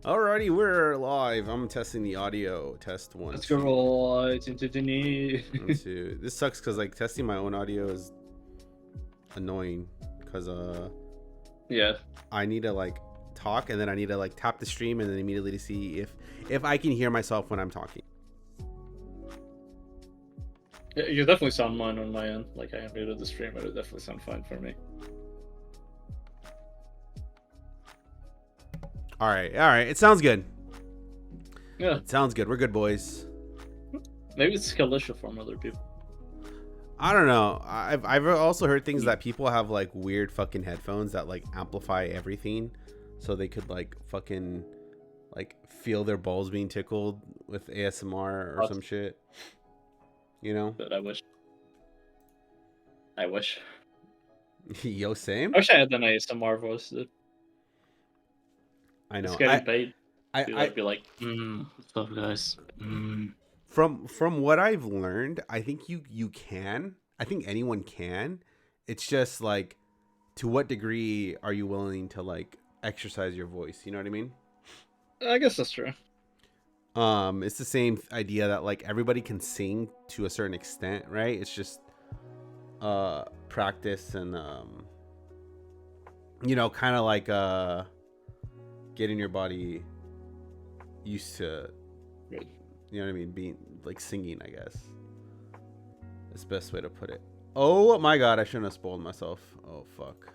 Alrighty, we're live. I'm testing the audio. Test one, Let's go two, right into the knee. 1, 2. This sucks because like testing my own audio is annoying because Yeah, I need to like talk and then I need to like tap the stream and then immediately to see if I can hear myself when I'm talking. you definitely sound fine on my end. Like I unmuted the stream, but it definitely sound fine for me. All right. It sounds good. Yeah, It sounds good. We're good, boys. maybe it's Kalisha from other people. I don't know. I've also heard things that people have like weird fucking headphones that like amplify everything, so they could like fucking like feel their balls being tickled with ASMR or some shit. You know? But I wish. I wish. Yo, same. I wish I had an ASMR voice. Dude. I It's know. getting paid. I Be like, what's up, guys? from what I've learned, I think you can. I think anyone can. It's just like, to what degree are you willing to like exercise your voice? You know what I mean? I guess that's true. It's the same idea that like everybody can sing to a certain extent, right? It's just practice and kind of like getting your body used to, Right. you know what I mean, being like singing, I guess. That's the best way to put it. Oh my god, I shouldn't have spoiled myself. Oh fuck.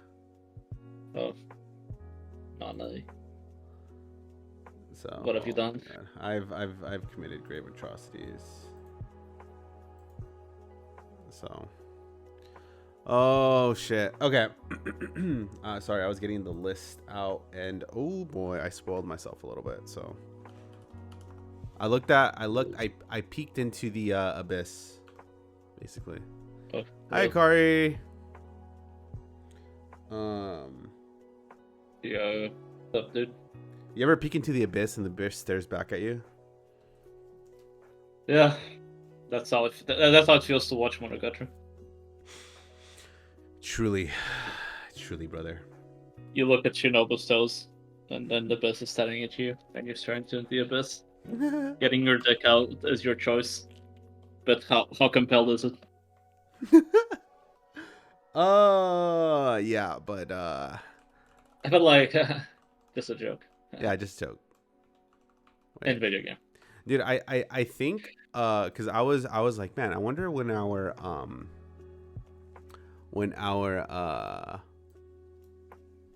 Oh, no. So What have you done? God. I've committed grave atrocities. So oh shit. Okay. Sorry, I was getting the list out and oh boy, I spoiled myself a little bit. So I peeked into the abyss, basically. Oh, Hi, Kari. Yeah, what's up, dude? You ever peek into the abyss and the abyss stares back at you? Yeah, that's how it feels to watch Monogatari. Truly, brother. You look at Shinobu's toes, and then the abyss is staring at you, and you're staring into the abyss. Getting your dick out is your choice, but how compelled is it? Yeah, but I felt like just a joke. yeah, just joke. In video game. Dude, I think because I was like, man, I wonder when our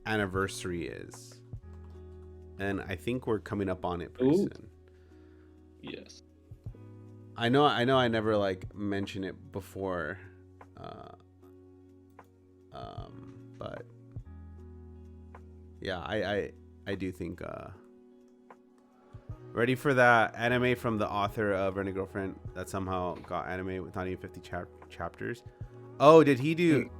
anniversary is, and I think we're coming up on it pretty soon. Yes. I know I never like mentioned it before, but yeah, I do think ready for that anime from the author of Rent a Girlfriend that somehow got anime with not even 50 chapters. Oh, did he do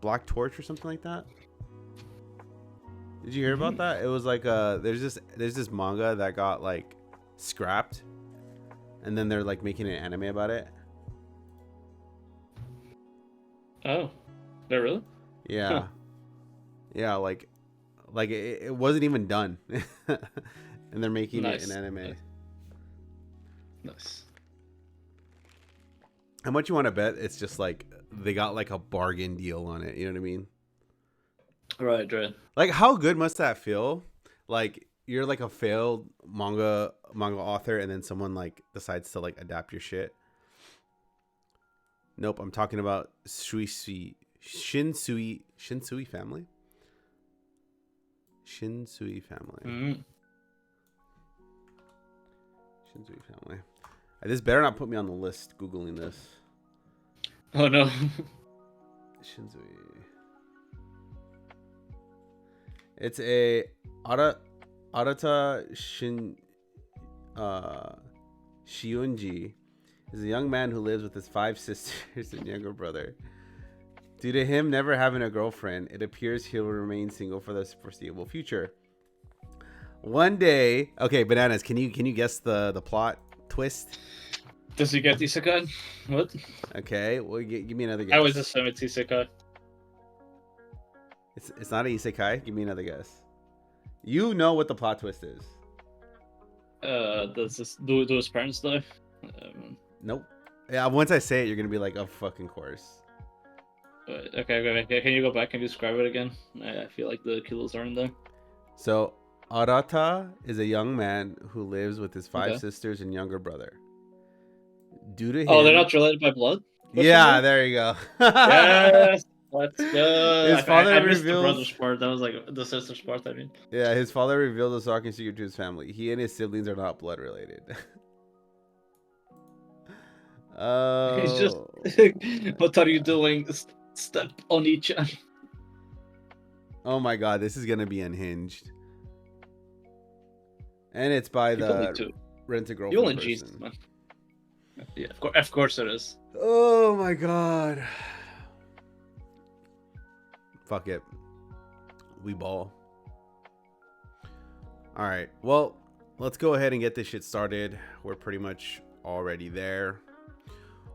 Black Torch or something like that? Did you hear about that? It was like there's this manga that got like scrapped, and then they're like making an anime about it. Oh, they're really? Yeah, Huh. yeah, like it wasn't even done, and they're making it an anime. Nice. How much you want to bet? It's just like they got like a bargain deal on it. You know what I mean? Right. Like, how good must that feel? Like, you're like a failed manga author, and then someone like decides to like adapt your shit. Nope, I'm talking about Shinsui family. Shinsui family. Shinsui family. This better not put me on the list Googling this. Oh no. Shinsui. It's a Arata Shiunji is a young man who lives with his 5 sisters and younger brother. Due to him never having a girlfriend, it appears he'll remain single for the foreseeable future. One day, okay, Bananas, can you guess the plot twist? Does he get isekai? What? Okay, well, give me another guess. I always assume it's isekai. It's not an isekai. Give me another guess. You know what the plot twist is. Does this do his parents die? Nope. Yeah, once I say it, you're gonna be like, "Of fucking course." Okay. Can you go back and describe it again? I feel like the killers are in there. So Arata is a young man who lives with his 5 Okay. sisters and younger brother. Due to him, Oh, they're not related by blood? yeah, there you go. Yes, let's go. His father I missed the reveals. brothers part. That was like the sisters part. I mean, Yeah, his father revealed a shocking secret to his family. He and his siblings are not blood related. he's just. Oh. What are you doing? Step on each end. Oh my god, this is gonna be unhinged. And it's by You only the two. Rent a You only Girlfriend Jesus, person. man. Yeah, of course it is. Oh my god. Fuck it. We ball. Alright, well, let's go ahead and get this shit started. We're pretty much already there.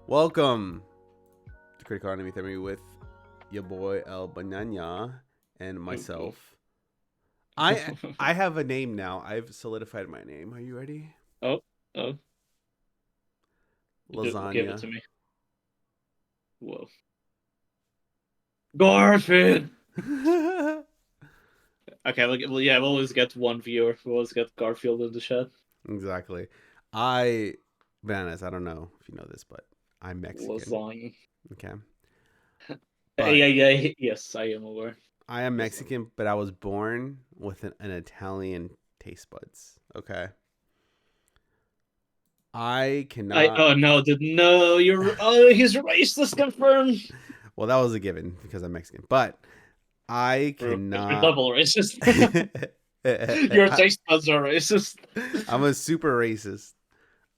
Welcome to Critical Anime Theory with your boy El Banana and myself. I have a name now. I've solidified my name. Are you ready? Oh. Lasagna. Give it to me. Whoa. Garfield. Okay, well, yeah, we'll always get one viewer. We'll always get Garfield in the chat. Exactly. Bananas, I don't know if you know this, but I'm Mexican. Lasagna. Okay. Yeah, yes, I am aware. I am Mexican, but I was born with an Italian taste buds. Okay. I cannot. Oh no, he's racist confirmed. Well, that was a given because I'm Mexican, but I You're cannot. double racist. Your taste buds are racist. I'm a super racist.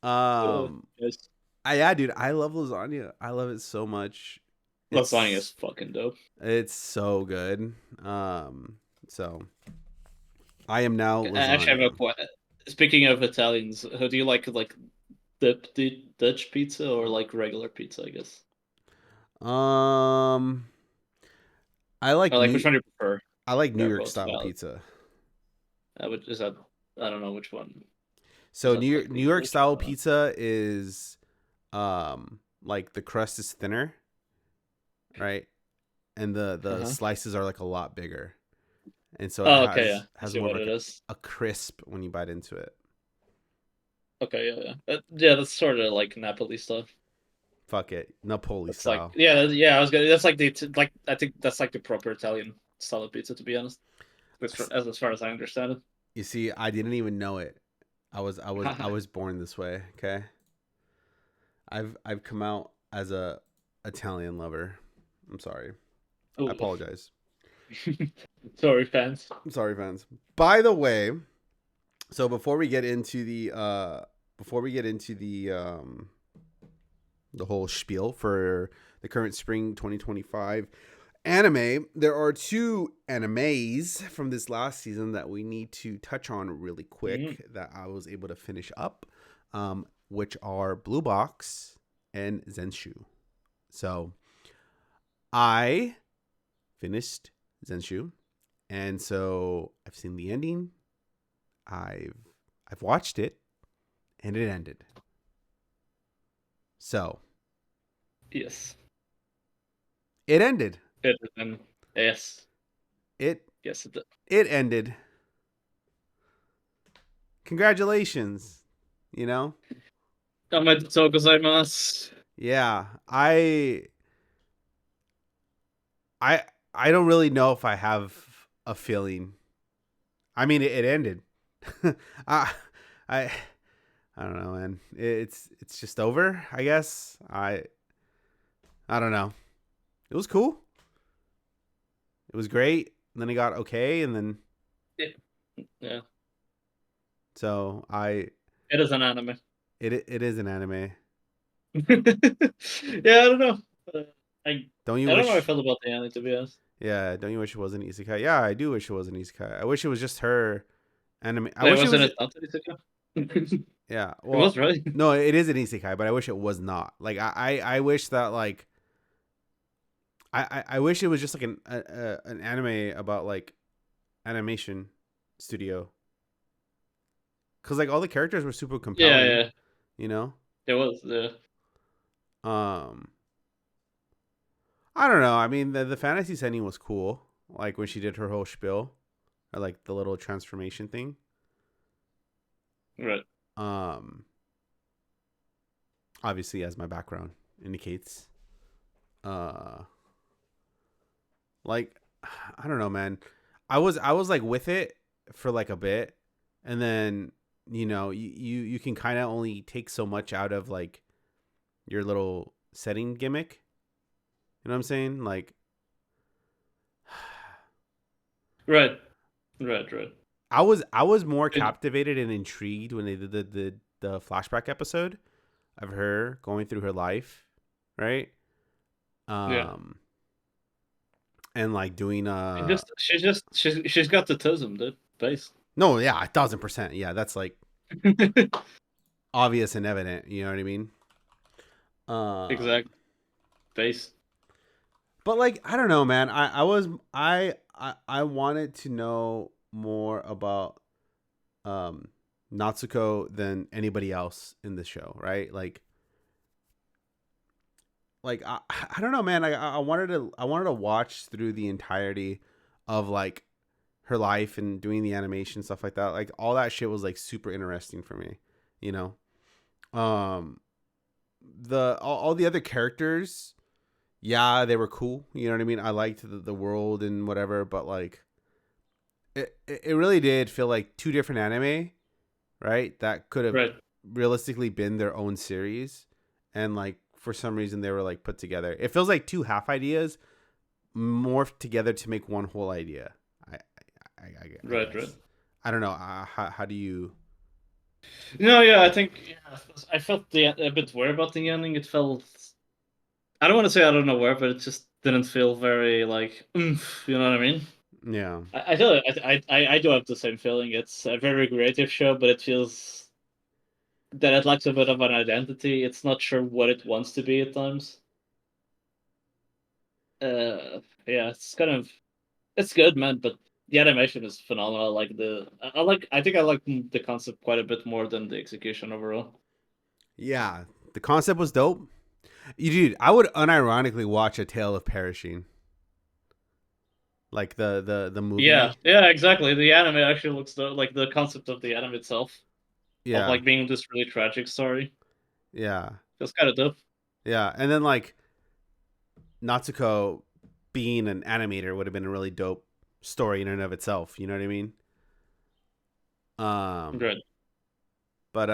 Yes. Yeah, dude, I love lasagna. I love it so much. Lasagna is fucking dope. It's so good. So I am now lasagna. Actually, I have a question. Speaking of Italians, who do you like the Dutch pizza or like regular pizza? I guess. I like. Which one do you prefer? I like New They're York both style valid. pizza. Is that? I don't know which one. So Is that like New York style one? pizza is, like the crust is thinner, right, and the slices are like a lot bigger, and so it has more of like a crisp when you bite into it. Okay, yeah, that's sort of like Napoli stuff. Fuck it, Napoli It's style. like, I was gonna. That's like I think that's like the proper Italian style of pizza, to be honest. As far as I understand it. You see, I didn't even know it. I was born this way. Okay. I've come out as a Italian lover. I'm sorry. Ooh. I apologize. Sorry, fans. I'm sorry, fans. By the way, so before we get into the whole spiel for the current spring 2025 anime, there are 2 animes from this last season that we need to touch on really quick that I was able to finish up, which are Blue Box and Zenshu. So I finished Zenshu, and so I've seen the ending. I've watched it, and it ended. So yes, it ended. Yes. It did. It ended. Congratulations. You know? Omedetou gozaimasu. Yeah. I don't really know if I have a feeling. I mean, it ended. I don't know, man. It's just over, I guess. I don't know. It was cool. It was great. And then it got okay, and then yeah. So it is an anime. It is an anime. Yeah, I don't know. I don't know how I felt about the anime, to be honest. Yeah, don't you wish it was an isekai? Yeah, I do wish it was an isekai. I wish it was just her anime. I wish it was not an isekai. Yeah, well, it was, right? No, it is an isekai, but I wish it was not. Like I wish that, like, I wish it was just like an anime about like animation studio, because like all the characters were super Yeah, compelling, yeah. you know. There was um I don't know, I mean the fantasy setting was cool, like when she did her whole spiel, or like the little transformation thing. right. um Obviously, as my background indicates, uh like I don't know, man. I was like with it for like a bit, and then you can kind of only take so much out of like your little setting gimmick. You know what I'm saying? Like Right. Right. Right. I was more It, captivated and intrigued when they did the flashback episode of her going through her life, right? yeah. Um and like doing She's got the tism, dude. Base. no, yeah, 1,000%. Yeah, that's like obvious and evident. You know what I mean? Exact base. But like I don't know, man. I wanted to know more about um Natsuko than anybody else in the show, right? Like I don't know, man. I wanted to watch through the entirety of like her life and doing the animation stuff like that. Like all that shit was like super interesting for me, you know. Um the all the other characters, yeah, they were cool. You know what I mean? I liked the world and whatever, but like it really did feel like two different anime, right? That could have Right. realistically been their own series, and like for some reason they were like put together. It feels like two half ideas morphed together to make one whole idea. I Right. Right. guess. I don't know. How do you? No, yeah, I think yeah, I felt a bit worried about the ending. It felt I don't want to say I don't know where, but it just didn't feel very like oomph, you know what I mean? Yeah. I feel I do have the same feeling. It's a very creative show, but it feels that it lacks a bit of an identity. It's not sure what it wants to be at times. Yeah, it's kind of it's good, man, but the animation is phenomenal. I think I like the concept quite a bit more than the execution overall. Yeah. The concept was dope. You dude, I would unironically watch A Tale of Perishing. Like the Yeah, movie. yeah, exactly. The anime actually looks like the concept of the anime itself of Yeah. like being this really tragic story. Yeah. Feels kind of dope. Yeah. And then like Natsuko being an animator would have been a really dope story in and of itself. You know what I mean? Um, Good. but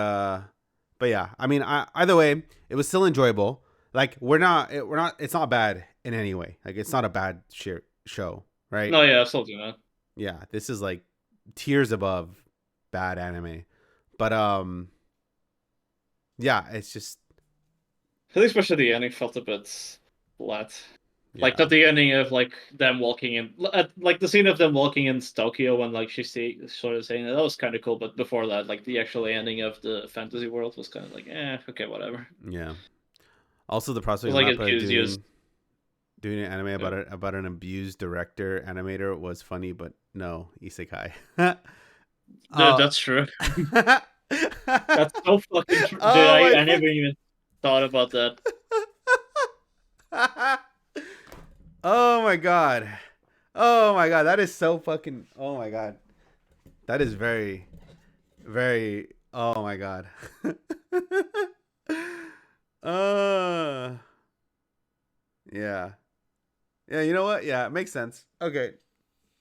but yeah, I mean, either way, it was still enjoyable. Like we're not. It's not bad in any way. Like it's not a bad show, right? No, yeah, absolutely not. Yeah, this is like tiers above bad anime. But yeah, it's just I think especially the ending felt a bit flat. Like yeah, not the ending of like them walking in, like the scene of them walking in Tokyo when like sort of saying that was kind of cool, but before that, like the actual ending of the fantasy world was kind of like, okay, whatever. yeah. Also, the It was prospect of like Mappa enthusiast. doing an anime Yeah. about an abused director animator was funny, but no isekai. Oh. That's true. That's so fucking true. Dude, Oh my I fuck. never even thought about that. Oh my god. Oh my god. That is so fucking. Oh my god. That is very, very. Oh my god. uh. Yeah. Yeah. You know what? Yeah. It makes sense. Okay.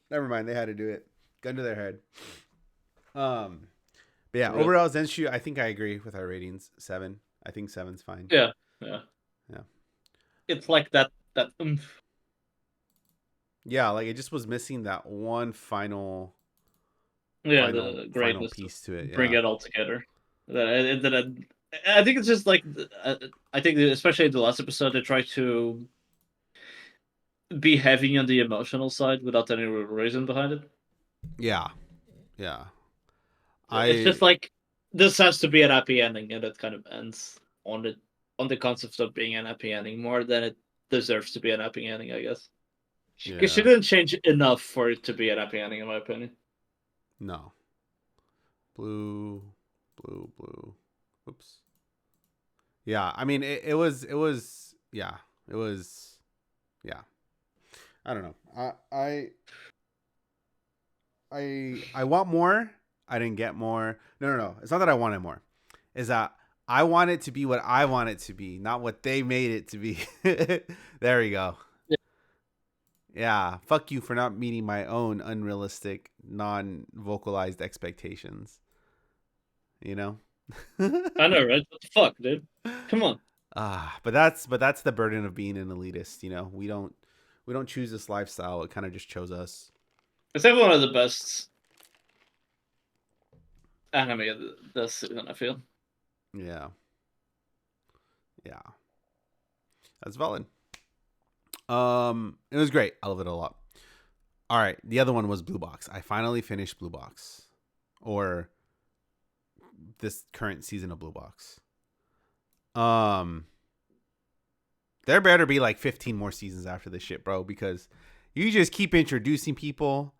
Never mind. They had to do it. Gun to their head. Um. But yeah. Right. Overall, Zenshu. I think I agree with our ratings. 7. I think seven's fine. Yeah, yeah. Yeah. It's like that oomph. Yeah. Like it just was missing that one Yeah, the final greatness to piece to it. bring Yeah. it all together. I think it's just like I think especially the last episode they tried to be heavy on the emotional side without any real reason behind it. Yeah. Yeah. It's I just like this has to be an happy ending, and it kind of ends on the concept of being an happy ending more than it deserves to be an happy ending, I guess. Yeah. Because she didn't change enough for it to be an happy ending, in my opinion. No. Blue. Oops. Yeah, I mean it was yeah. It was yeah. I don't know. I want more. I didn't get more. No. It's not that I wanted more. Is that I want it to be what I want it to be, not what they made it to be. There we go. Yeah, fuck you for not meeting my own unrealistic, non-vocalized expectations. You know? I know, right? What the fuck, dude? Come on. But that's the burden of being an elitist, you know. We don't choose this lifestyle. It kind of just chose us. It's definitely one of the best anime of this season, I feel. Yeah. Yeah. That's valid. It was great. I love it a lot. All right, the other one was Blue Box. I finally finished Blue Box, or this current season of Blue Box. There better be like 15 more seasons after this shit, bro, because you just keep introducing people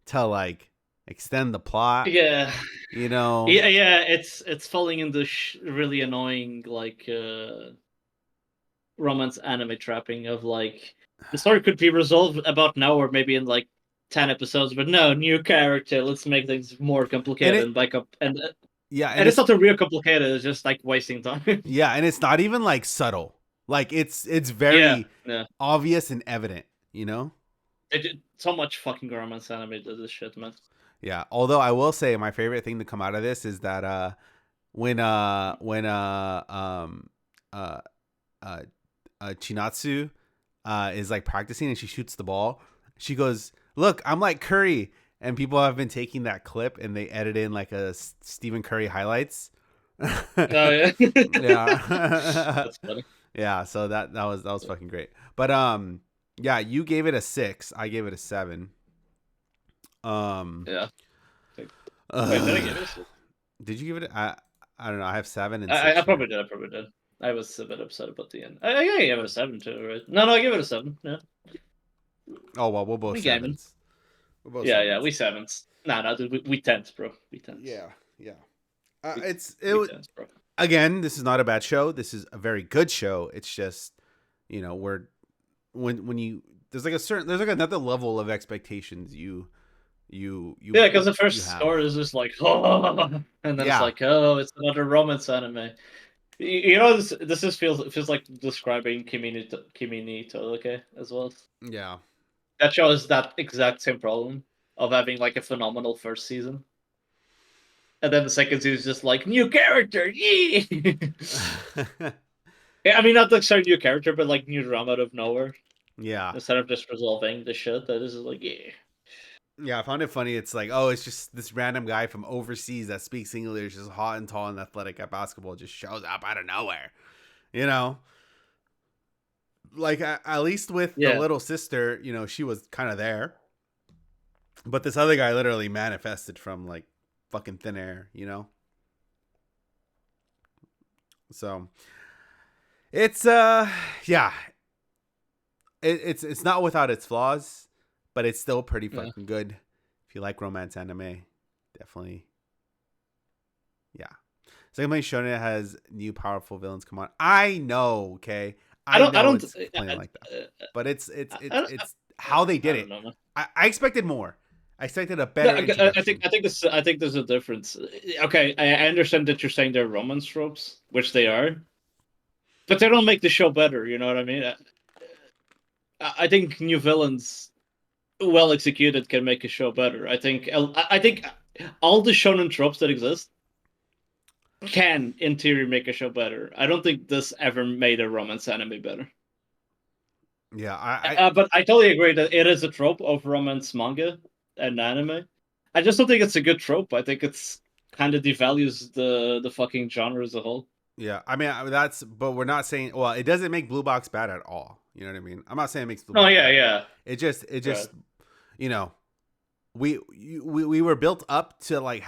to like extend the plot. Yeah. You know. Yeah. It's falling into really annoying like romance anime trapping of like the story could be resolved about now or maybe in like 10 episodes, but no, new character. Let's make things more complicated And and like up and yeah, and it's not a real complicated. It's just like wasting time. yeah, and it's not even like subtle. Like it's very yeah. obvious and evident. You know. They did so much fucking romance anime does this shit, man. Yeah. Although I will say my favorite thing to come out of this is that when Chinatsu is like practicing and she shoots the ball, she goes, "Look, I'm like Curry." And people have been taking that clip and they edit in like a Stephen Curry highlights. Oh yeah. Yeah. That's funny. Yeah, so that was fucking great. But yeah, you gave it a 6, I gave it a 7. Yeah. Wait, did I give it a 6? Did you give it I don't know, I have 7 and 6. I probably did. I was a bit upset about the end. I gave it a 7 too, right? No, I gave it a 7. Yeah. Oh well, we'll both We sevens. We're both yeah, sevens. yeah, we 7s. Nah, dude, we 10s, bro. We 10s. Yeah. We 10s, bro. Again, this is not a bad show. This is a very good show. It's just, you know, when you there's like another level of expectations you yeah, because the first story is just like oh, and then it's like oh, it's another romance anime. You know, this feels like describing Kimi ni Todoke as well. Yeah. That show is that exact same problem of having like a phenomenal first season. And then the second season is just like new character, yeah. Yeah, I mean not like new character, but like new drama out of nowhere. Yeah. Instead of just resolving the shit, that is like yeah. Yeah, I found it funny. It's like, oh, it's just this random guy from overseas that speaks English, is hot and tall and athletic at basketball, just shows up out of nowhere. You know, like at least with the little sister, you know, she was kind of there, but this other guy literally manifested from like fucking thin air, you know. So it's yeah, it's not without its flaws, but it's still pretty fucking good. If you like romance anime, definitely. Yeah. Secondly, Shonen has new powerful villains come on. I know, okay. I don't it's playing like that. But it's how they did it. I expected more. I expected a better introduction. I think there's a difference. Okay, I understand that you're saying they're romance tropes, which they are. But they don't make the show better, you know what I mean? I think new villains well executed can make a show better. I think all the shonen tropes that exist can, in theory, make a show better. I don't think this ever made a romance anime better. Yeah, but I totally agree that it is a trope of romance manga and anime. I just don't think it's a good trope. I think it's kind of devalues the fucking genre as a whole. Yeah, I mean but we're not saying. Well, it doesn't make Blue Box bad at all. You know what I mean? I'm not saying it makes Blue Box bad. Yeah. It just, you know, we were built up to like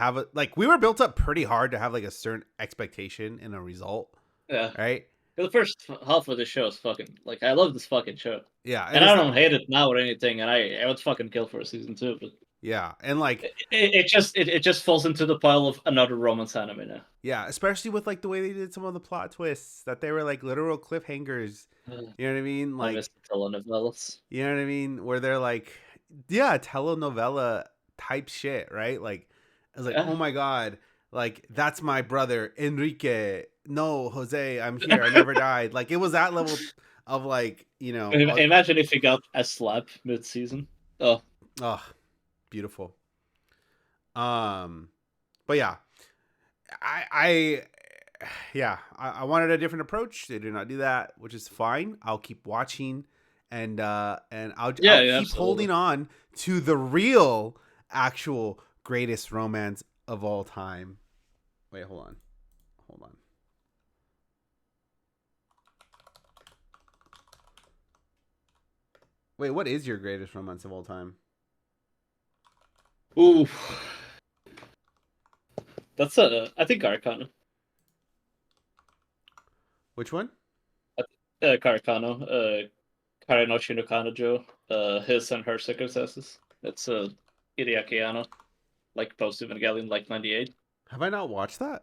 we were built up pretty hard to have like a certain expectation in a result. Yeah. Right. The first half of the show is fucking like I love this fucking show, Yeah, and and it's I not, don't hate it now or anything. And I would fucking kill for a season 2, but yeah, and like it just falls into the pile of another romance anime now. yeah, especially with like the way they did some of the plot twists that they were like literal cliffhangers. You know what I mean? I miss Like, the telenovelas. you know what I mean? Where they're like, yeah, telenovela type shit, right? Like, I was like, Yeah. oh my god, like that's my brother Enrique. No, Jose, I'm here. I never died. Like it was that level of like, Imagine if he got a slap mid-season. Oh, oh, beautiful. But yeah, I yeah, I wanted a different approach. They did not do that, which is fine. I'll keep watching, and I'll yeah, keep absolutely. holding on to the real, actual greatest romance of all time. Wait, hold on. Wait, what is your greatest romance of all time? Ooh, that's I think Carcano. Which one? Carcano. Karenoshi no Kanojo. His and her successes. It's Hideaki Anno, like post Evangelion, like 98. Have I not watched that?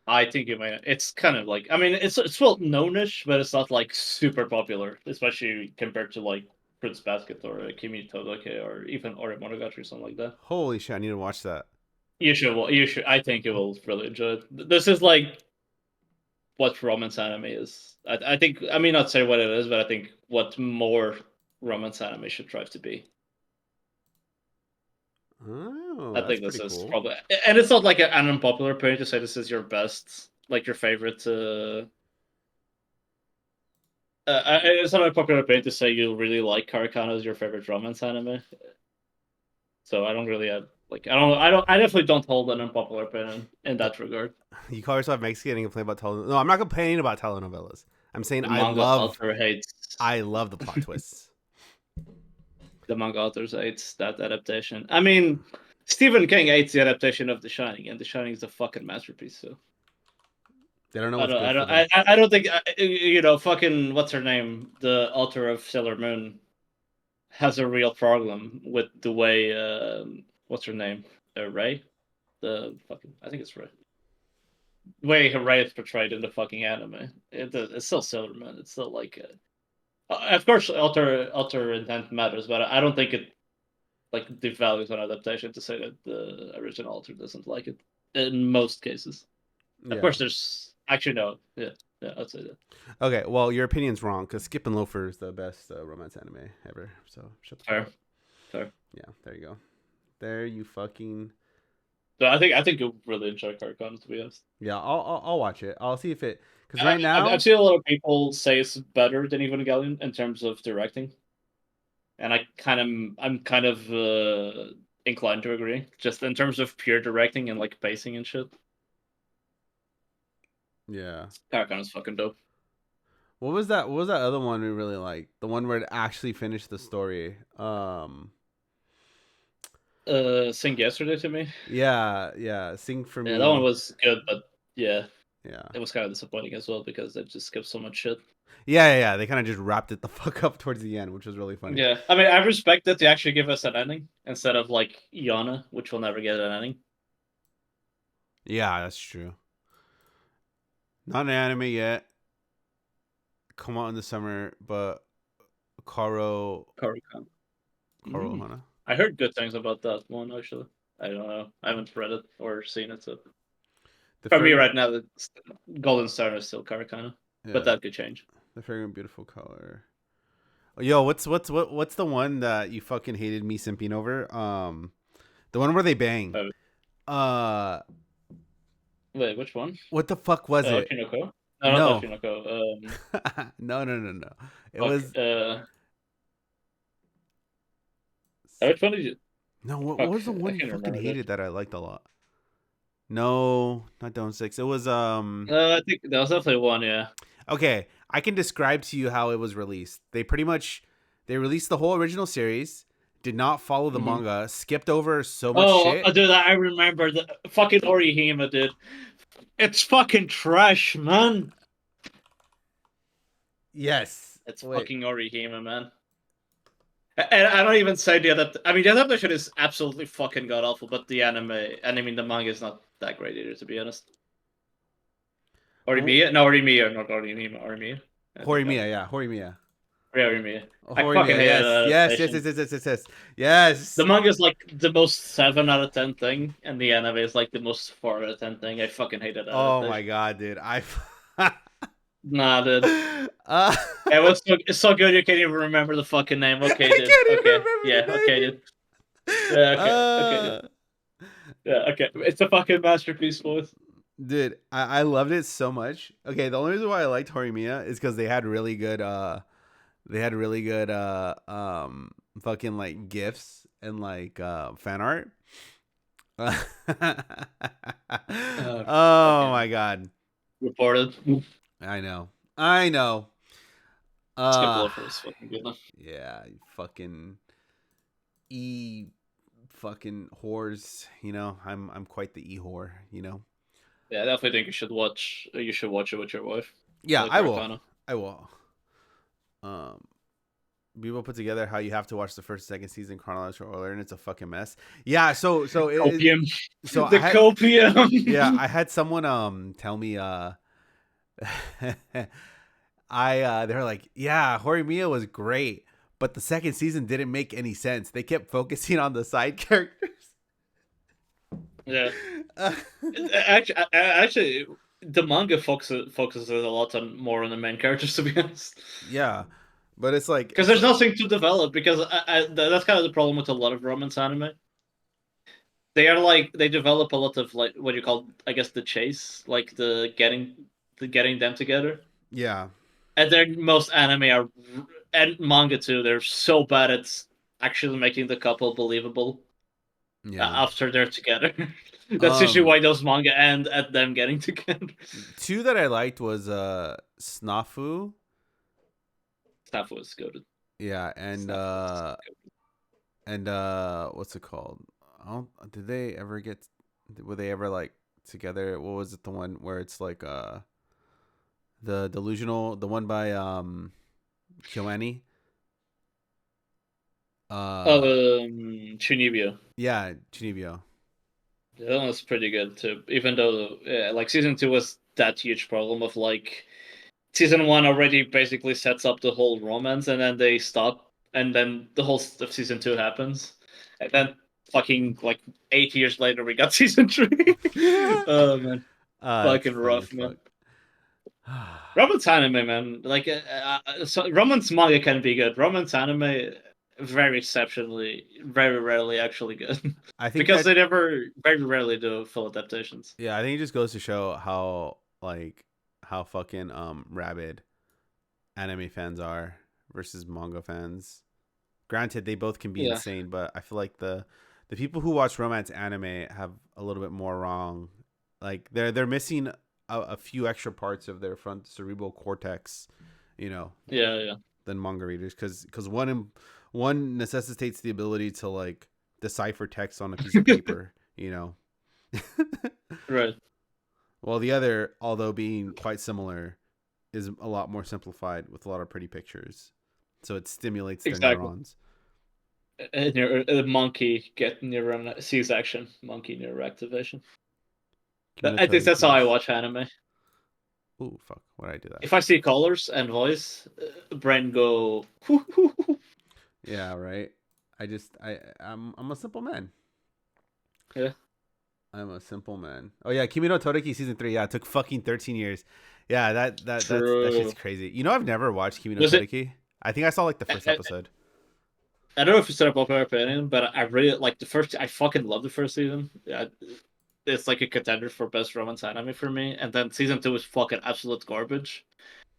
I think you might. It's kind of like, I mean, it's well knownish, but it's not like super popular, especially compared to like Prince Basket or Kimi Todoke or even Ore Monogatari or something like that. Holy shit! I need to watch that. You should. You should. I think you will really enjoy it. This is like what romance anime is. I think. I mean, not say what it is, but I think what more romance anime should strive to be. Oh, I that's think this pretty is cool. probably, and it's not like an unpopular opinion to say this is your best, like your favorite. It's not a popular opinion to say you really like Karakana as your favorite romance anime. So I don't really have like I definitely don't hold an unpopular opinion in that regard. You call yourself Mexican and you complain about telenovelas? No, I'm not complaining about telenovelas. I'm saying The manga author hates I love the plot twists. the manga authors hates that adaptation. I mean, Stephen King hates the adaptation of The Shining, and The Shining is a fucking masterpiece. So They don't know what's good for them. I don't think fucking what's her name, the author of Sailor Moon, has a real problem with the way what's her name, Ray, the fucking I think it's Ray. The way Ray is portrayed in the fucking anime, it's still Sailor Moon. It's still like, of course, alter intent matters, but I don't think it like devalues an adaptation to say that the original author doesn't like it. In most cases, of Yeah. course, there's actually no, yeah, yeah, I'd say that. Okay, well, your opinion's wrong because Skip and Loafer is the best romance anime ever. So shut the fuck Fair, up. fair. Yeah, there you go. There you fucking. So I think you'll really enjoy Carcon, to be honest. Yeah, I'll watch it. I'll see if it because right I've now. seen a lot of people say it's better than Evangelion in terms of directing, and I'm kind of inclined to agree. Just in terms of pure directing and like pacing and shit, Yeah. Carcon is fucking dope. What was that? What was that other one we really liked? The one where it actually finished the story. Sing Yesterday to me. Yeah. Sing for Yeah, that one me. was good, but yeah, Yeah. it was kind of disappointing as well because they just skipped so much shit. Yeah. They kind of just wrapped it the fuck up towards the end, which was really funny. Yeah, I mean, I respect that they actually give us an ending instead of like Yana, which will never get an ending. Yeah, that's true. Not an anime yet. Come out in the summer, but Korrikan. Karo Hana. I heard good things about that one actually. I don't know. I haven't read it or seen it. So The for me fragrant, right now, the Golden Star is still Karakana, but yeah, that could change. the fragrant beautiful color. Yo, what's the one that you fucking hated me simping over? The one where they bang. Oh, Uh, wait, which one? what the fuck was it? Oshinoko? No, not No, Oshinoko. no. It Fuck. was Which one did you? no. What Fuck, was the I one you can't fucking remember that. hated that I liked a lot? No, not Don't Six. It was I think that was definitely one. Yeah. Okay, I can describe to you how it was released. They released the whole original series, did not follow the Mm-hmm. manga, skipped over so much Oh, shit. dude, I remember the fucking Orihime, dude. It's fucking trash, man. Yes. It's Wait. fucking Orihime, man. And I don't even say the I mean, the adaptation is absolutely fucking god awful, but the anime, and I mean the manga is not that great either, to be honest. Orimiya? No, Orimiya, not Orihime, Orimiya. I think Horimiya, yeah, Horimiya. yeah, Orimiya. I fucking Horimiya, hate that yes, yes, yes, adaptation. yes, yes, yes, yes, yes. The Yes. manga is like the most 7 out of 10 thing, and the anime is like the most 4 out of 10 thing. I fucking hated that Oh my adaptation. god, dude. Nah, dude. uh, It's so good you can't even remember the fucking name. I Okay, dude. can't Okay. even Yeah, remember okay, the name. dude. Yeah, okay. Okay, dude. Uh, Yeah, okay. It's a fucking masterpiece, boys. dude, I loved it so much. Okay, the only reason why I liked Horimiya is because they had really good fucking like gifs and like fan art. Oh my Fucking god. reported. I know. I know. Skip Uh Loafer is fucking good though. yeah, you fucking e fucking whores, you know. I'm quite the e whore, you know. Yeah, I definitely think you should watch. You should watch it with your wife. Yeah, Like I will. Arcana. I will. Um we will put together how you have to watch the first, second season chronological order, and it's a fucking mess. Yeah, Copium. so I The had yeah, copium. I had someone tell me they were like, yeah, Horimiya was great, but the second season didn't make any sense. They kept focusing on the side characters. Yeah. Uh, Actually, the manga focuses a lot on more on the main characters, to be honest. yeah, but it's like Because there's nothing to develop. Because that's kind of the problem with a lot of romance anime. They are like they develop a lot of like what you call, I guess, the chase, like the getting them together. yeah, And then most anime are, and manga too. They're so bad at actually making the couple believable yeah. after they're together. That's usually Um, why those manga end at them getting together. two that I liked was Snafu, Staff was good. yeah, Staff was good. and what's it called? I don't, did they ever get? Were they ever like together? What was it? The one where it's like the delusional, the one by Kyoani. Chunibyo. Yeah, Chunibyo. Yeah, that was pretty good too. Even though, like season 2 was that huge problem of like season 1 already basically sets up the whole romance, and then they stop, and then the whole of season 2 happens, and then fucking like 8 years later we got season 3. Oh man, It's fucking funny as rough, man. fuck. Romance anime, man. Like, so romance manga can be good. Romance anime, very exceptionally, very rarely actually good, I think because that they never, very rarely do full adaptations. yeah, I think it just goes to show how fucking rabid anime fans are versus manga fans. Granted, they both can be Yeah, insane, but I feel like the people who watch romance anime have a little bit more wrong. Like they're missing a few extra parts of their front cerebral cortex, you know, yeah, yeah. than manga readers because one necessitates the ability to like decipher text on a piece of paper, you know. Right, While the other, although being quite similar, is a lot more simplified with a lot of pretty pictures. So it stimulates their exactly. neurons. A monkey get neuron sees action, monkey neural activation. Kimi no I think that's how I Togeki's. watch anime. Ooh, fuck. Why did I do that? If I see colors and voice, brain go. Yeah, right. I'm a simple man. Yeah, I'm a simple man. Oh yeah, Kimi no Todeki season 3. Yeah, it took fucking 13 years. Yeah, that shit's true. crazy. You know, I've never watched Kimi no Was it? Todeki. I think I saw like the first episode. I don't know if it's a popular opinion, but I really like the first. I fucking love the first season. Yeah, it's like a contender for best romance anime for me. And then season 2 was fucking absolute garbage.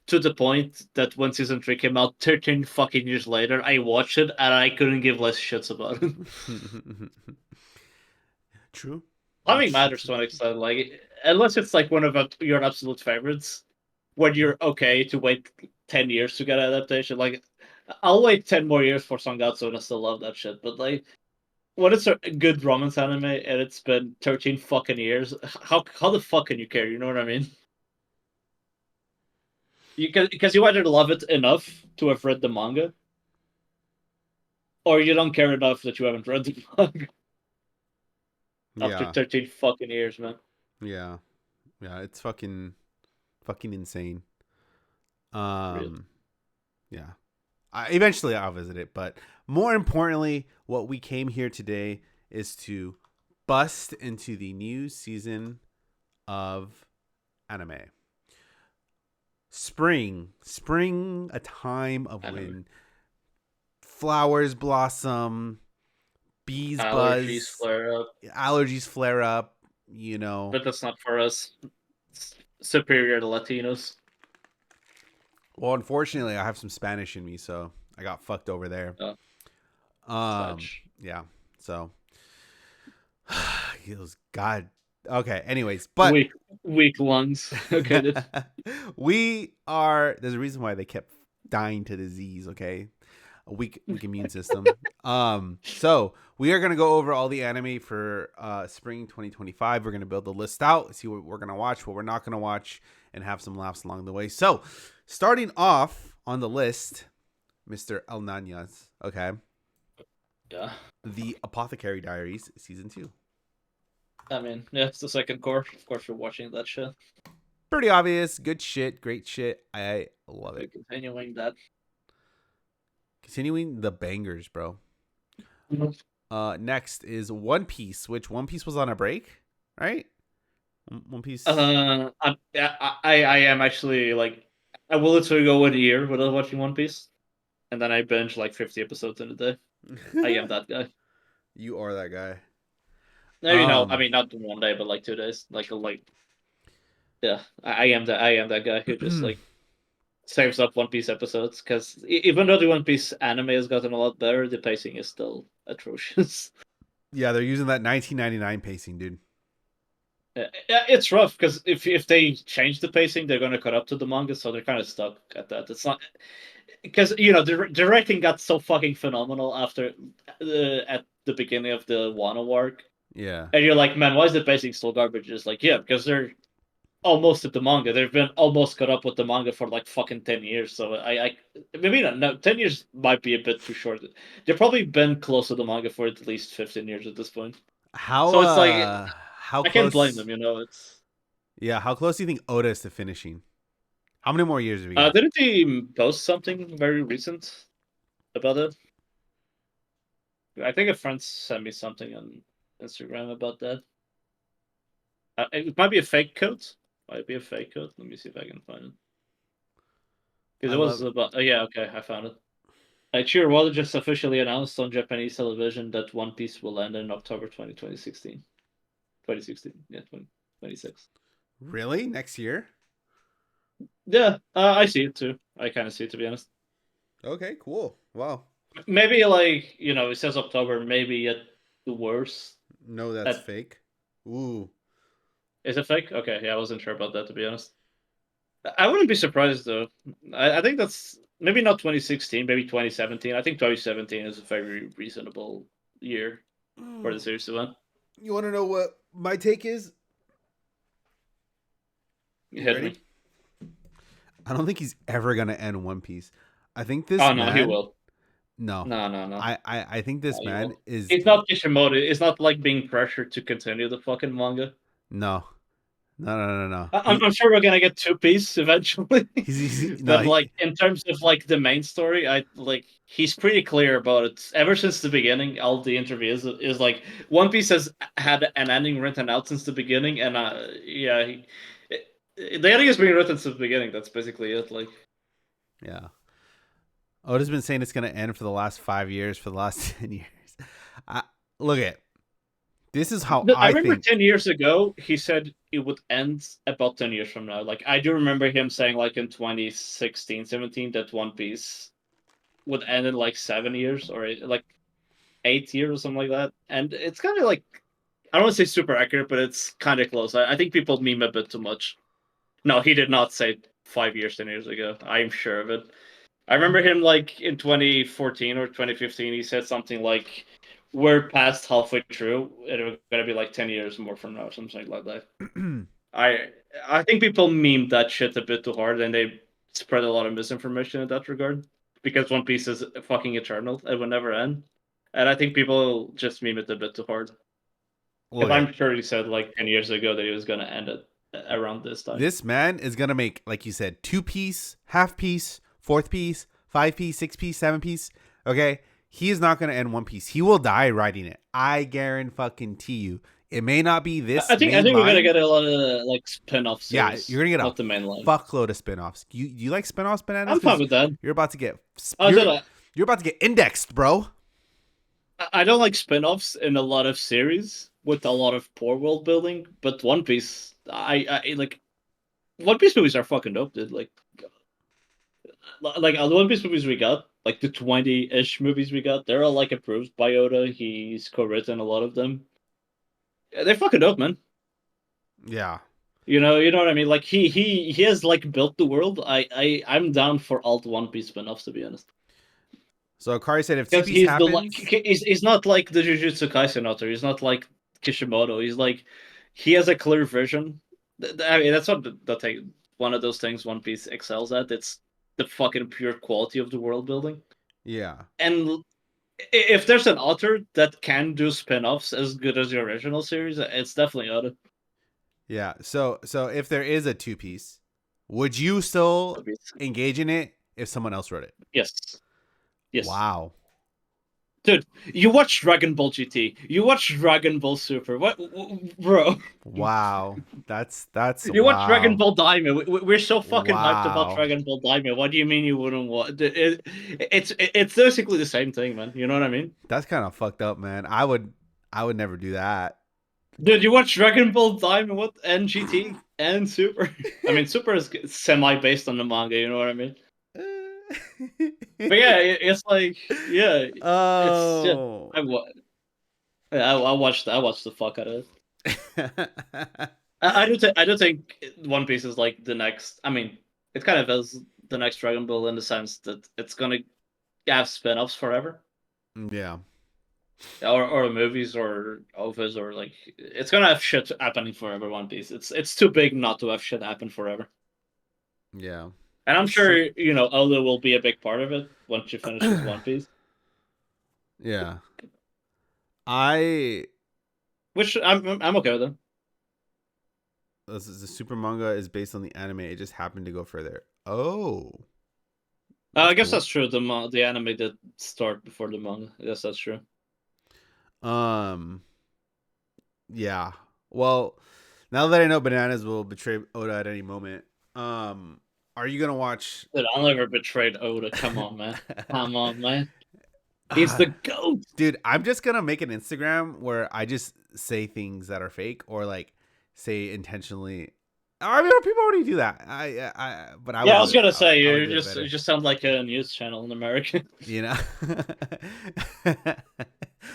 To the point that when season 3 came out 13 fucking years later, I watched it and I couldn't give less shits about it. True. Timing True. matters to an extent. Like, unless it's like one of your absolute favorites, when you're okay to wait 10 years to get an adaptation. Like, I'll wait 10 more years for Sangatsu and I still love that shit. But, like, when it's a good romance anime and it's been 13 fucking years, how the fuck can you care? You know what I mean? because you either love it enough to have read the manga, or you don't care enough that you haven't read the manga after Yeah, 13 fucking years, man. yeah, yeah. It's fucking insane. Real. Um, yeah. Eventually I'll visit it, but more importantly, what we came here today is to bust into the new season of anime. Spring, a time of Anime. when flowers blossom, bees Allergies buzz, flare up, allergies flare up, you know. but that's not for us. It's superior to Latinos. Well, unfortunately, I have some Spanish in me, so I got fucked over there. Uh, Um, Fudge. yeah. So it was God. Okay. Anyways, but Weak, weak lungs. Okay, dude. we are. There's a reason why they kept dying to disease. Okay, a weak immune system. So we are gonna go over all the anime for spring 2025. We're gonna build the list out, see what we're gonna watch, what we're not gonna watch, and have some laughs along the way. So, starting off on the list, Mr. El Nanyas. Okay, Yeah. the Apothecary Diaries season 2. I mean, yeah, it's the second core. Of course, we're watching that shit. Pretty obvious, good shit, great shit. I love We're it. continuing that. Continuing the bangers, bro. Next is One Piece, which One Piece was on a break, right? One Piece. I am actually like, I will literally go 1 year without watching One Piece, and then I binge like 50 episodes in a day. I am that guy. You are that guy. Maybe no, I Um, mean not in 1 day, but like 2 days. Yeah, I am that guy who just like saves up One Piece episodes because even though the One Piece anime has gotten a lot better, the pacing is still atrocious. yeah, they're using that 1999 pacing, dude. Yeah, it's rough because if they change the pacing, they're going to cut up to the manga, so they're kind of stuck at that. It's not because the writing got so fucking phenomenal after at the beginning of the Wano arc, Yeah, and you're like, man, why is the pacing still garbage? It's like, yeah, because they're almost at the manga. They've been almost caught up with the manga for like fucking 10 years. So I maybe not. No, 10 years might be a bit too short. They've probably been close to the manga for at least 15 years at this point. how So it's like how I can't blame close? them. It's Yeah, how close do you think Oda is to finishing? How many more years have we got? didn't he post something very recent about it? I think a friend sent me something on Instagram about that. It might be a fake code. Might be a fake code. Let me see if I can find it. Because I it was love. about. Oh, yeah, okay, I found it. Chihiro just officially announced on Japanese television that One Piece will end in October 2016. 2016, yeah, 2026. Really? Next year? Yeah, I see it too. I kind of see it, to be honest. Okay, cool. Wow. Maybe, like, it says October, maybe at the worst. No, that's At, fake. Ooh. is it fake? Okay, yeah, I wasn't sure about that, to be honest. I wouldn't be surprised, though. I think that's maybe not 2016, maybe 2017. I think 2017 is a very reasonable year for the series to end. You want to know what my take is? You Hit ready? me. I don't think he's ever gonna end One Piece. I think this Oh, no, he man. will. No, No, no, no. I think No, this he man will. is It's not Kishimoto. It's not like being pressured to continue the fucking manga. no, no. I'm sure we're gonna get Two Piece eventually, No, but like in terms of like the main story, I like he's pretty clear about it. Ever since the beginning, all the interviews is like One Piece has had an ending written out since the beginning, and yeah, the ending has been written since the beginning. That's basically it. Like, yeah. Oda's been saying it's gonna end for the last 5 years, for the last 10 years. I, look at this is how I I remember think. 10 years ago, he said it would end about 10 years from now. Like, I do remember him saying, like, in 2016, 17, that One Piece would end in, like, 7 years or, like, 8 years or something like that. And it's kind of like, I don't want to say super accurate, but it's kind of close. I think people meme a bit too much. No, he did not say 5 years, 10 years ago. I'm sure of it. I remember him like in 2014 or 2015. He said something like, "We're past halfway through. It's gonna be like 10 years more from now, something like that." I I think people meme that shit a bit too hard, and they spread a lot of misinformation in that regard because One Piece is fucking eternal and will never end. And I think people just meme it a bit too hard. Because Look at I'm sure he said like 10 years ago that he was going to end it around this time. this man is gonna make, like you said, 2-piece, half piece, fourth piece, 5-piece, 6-piece, 7-piece. Okay, he is not gonna end One Piece. He will die writing it. I guarantee you. It may not be this. I think main we're gonna line. get a lot of like spin-off Yeah, series. you're gonna get not a the main line. fuckload of spin-offs. You like spin-offs, Bananas? I'm fine with that. You're about to get. I You're about to get indexed, bro. I don't like spin-offs in a lot of series with a lot of poor world building, but One Piece, I like One Piece movies are fucking dope, dude. Like the One Piece movies we got, like the 20-ish movies we got, they're all like approved by Oda. He's co-written a lot of them. Yeah, they're fucking dope, man. Yeah. You know what I mean. Like he has like built the world. I'm down for all the One Piece spin-offs, to be honest. So Akari said if Because TP's happens, he's not like the Jujutsu Kaisen author. He's not like Kishimoto. He's like he has a clear vision. I mean, that's what the thing. One of those things One Piece excels at. It's the fucking pure quality of the world building. yeah. And if there's an author that can do spin-offs as good as the original series, it's definitely Oda. Yeah. So if there is a 2-piece, would you still engage in it if someone else wrote it? Yes. Yes. Wow. Dude, you watch Dragon Ball GT. You watch Dragon Ball Super. What, bro? Wow. That's You wow. watch Dragon Ball Daima. We're so fucking hyped Wow. about Dragon Ball Daima. What do you mean you wouldn't watch? It's basically the same thing, man. You know what I mean? That's kind of fucked up, man. I would never do that. Dude, you watch Dragon Ball Daima, what? And GT and Super. I mean, Super is semi based on the manga. You know what I mean? But yeah, it's like yeah. Oh. I watched the fuck out of it. I do think One Piece is like the next. I mean, it kind of is the next Dragon Ball in the sense that it's gonna have spin-offs forever, Yeah. or movies or OVAs or like it's gonna have shit happening forever. One Piece. It's too big not to have shit happen forever. Yeah. And I'm sure Oda will be a big part of it once you finish with One Piece. Yeah. Which I'm okay with them. The super manga is based on the anime. It just happened to go further. Oh. I guess that's true. The anime did start before the manga. I guess that's true. Yeah. Well, now that I know Bananas will betray Oda at any moment, are you gonna watch? Dude, I'll never betrayed Oda. Come on, man. Come on, man. He's the GOAT. Dude, I'm just gonna make an Instagram where I just say things that are fake or like say intentionally. I mean, people already do that. I was gonna say you just sound like a news channel in America. You know.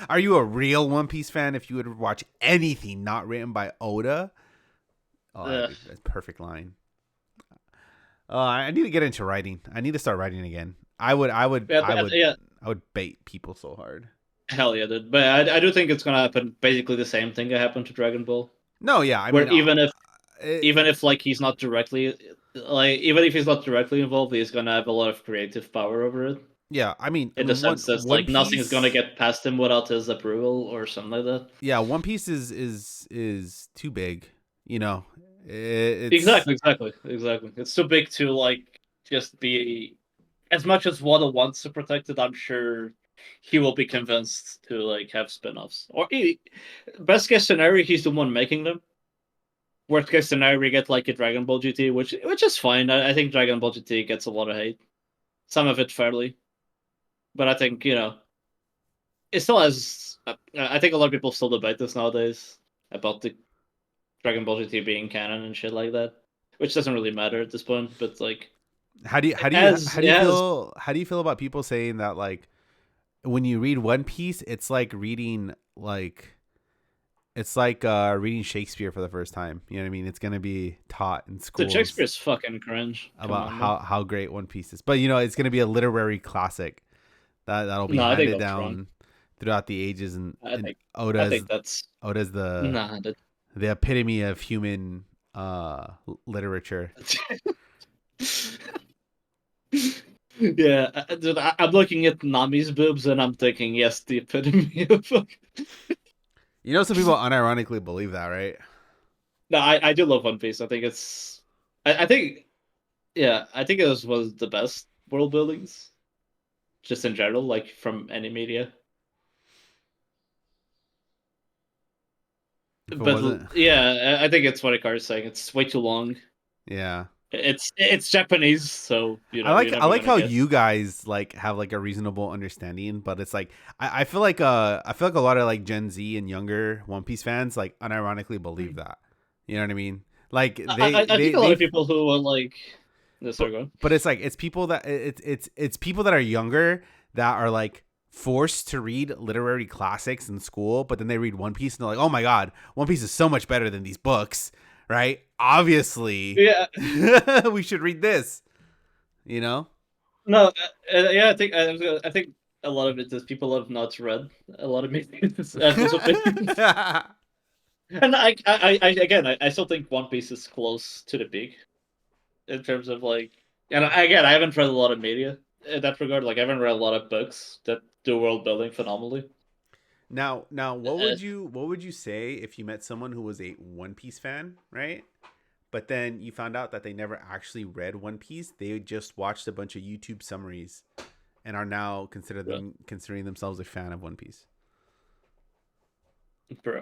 Are you a real One Piece fan if you would watch anything not written by Oda? Oh, that's a perfect line. I need to get into writing. I need to start writing again. I would bait people so hard. Hell yeah, dude. But I do think it's gonna happen. Basically, the same thing that happened to Dragon Ball. No, yeah, I mean, even if like he's not directly even if he's not directly involved, he's gonna have a lot of creative power over it. Yeah, I mean, in the sense that like nothing is gonna get past him without his approval or something like that. Yeah, One Piece is too big. You know, exactly. It's too big to like just be. As much as Wada wants to protect it, I'm sure he will be convinced to like have spin-offs. Or best case scenario, he's the one making them. Worst case scenario, we get like a Dragon Ball GT, which is fine. I think Dragon Ball GT gets a lot of hate, some of it fairly, but I think it still has. I think a lot of people still debate this nowadays about the Dragon Ball GT being canon and shit like that, which doesn't really matter at this point. But like, how do you feel about people saying that like when you read One Piece, it's like reading like. It's like reading Shakespeare for the first time. You know what I mean? It's going to be taught in school. Dude, Shakespeare's fucking cringe. About how great One Piece is. But, it's going to be a literary classic that'll be handed down throughout the ages. And Oda's the epitome of human literature. Yeah, dude, I'm looking at Nami's boobs and I'm thinking, yes, the epitome of. You know, some people unironically believe that, right? No, I do love One Piece. I think it's, I think, yeah, I think it was the best world buildings, just in general, like from any media. If it But wasn't, yeah, I think it's what Ikaru's saying. It's way too long. yeah. It's Japanese, so you're I never like gonna how get. you guys like have like a reasonable understanding, but it's like I feel like a lot of like Gen Z and younger One Piece fans like unironically believe that. You know what I mean? Like I think a lot of people who are like, no, but sorry, go on. it's like it's people that it's people that are younger that are like forced to read literary classics in school, but then they read One Piece and they're like, "Oh my god, One Piece is so much better than these books." Right? Obviously, Yeah, we should read this, you know? no, yeah, I think a lot of it is people have not read a lot of media those opinions, and I still think One Piece is close to the peak in terms of like, and again, I haven't read a lot of media in that regard. Like, I haven't read a lot of books that do world building phenomenally. Now, Uh, what would you say if you met someone who was a One Piece fan, right? But then you found out that they never actually read One Piece; they just watched a bunch of YouTube summaries and are now considering themselves a fan of One Piece. bro,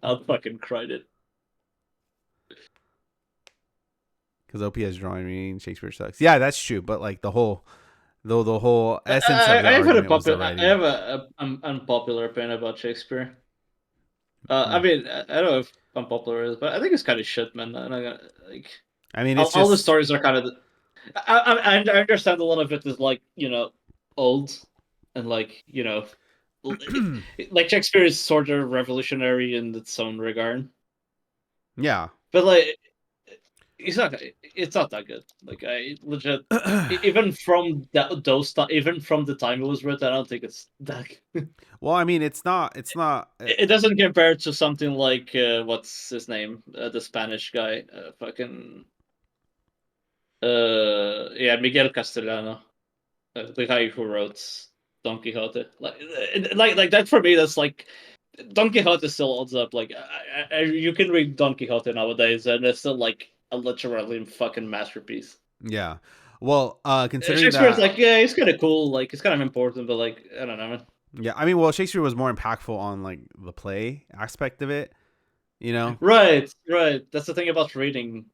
I'll fucking cry it. Because OPS drawing reading Shakespeare sucks. Yeah, that's true. But like the whole essence of the I have a argument was the popular. I writing. have a unpopular opinion about Shakespeare. I Hmm. mean, I don't know if unpopular is, but I think it's kind of shit, man. And I got like I mean, it's all the just stories are kind of. I understand a lot of it is like old, and like like Shakespeare is sort of revolutionary in its own regard, yeah. but like it's not that good. Like, I legit, even from even from the time it was written, I don't think it's that good. Well, I mean, it's not. It doesn't compare to something like what's his name, the Spanish guy, fucking yeah, Miguel Castellano, the guy who wrote Don Quixote. Like that for me. That's like Don Quixote still holds up. Like, you can read Don Quixote nowadays, and it's still like a literally fucking masterpiece. Yeah. Well, considering Shakespeare's that, like, yeah, he's kind of cool, like it's kind of important, but like, I don't know, man. yeah, I mean, well, Shakespeare was more impactful on like the play aspect of it. You know. Right, right. That's the thing about reading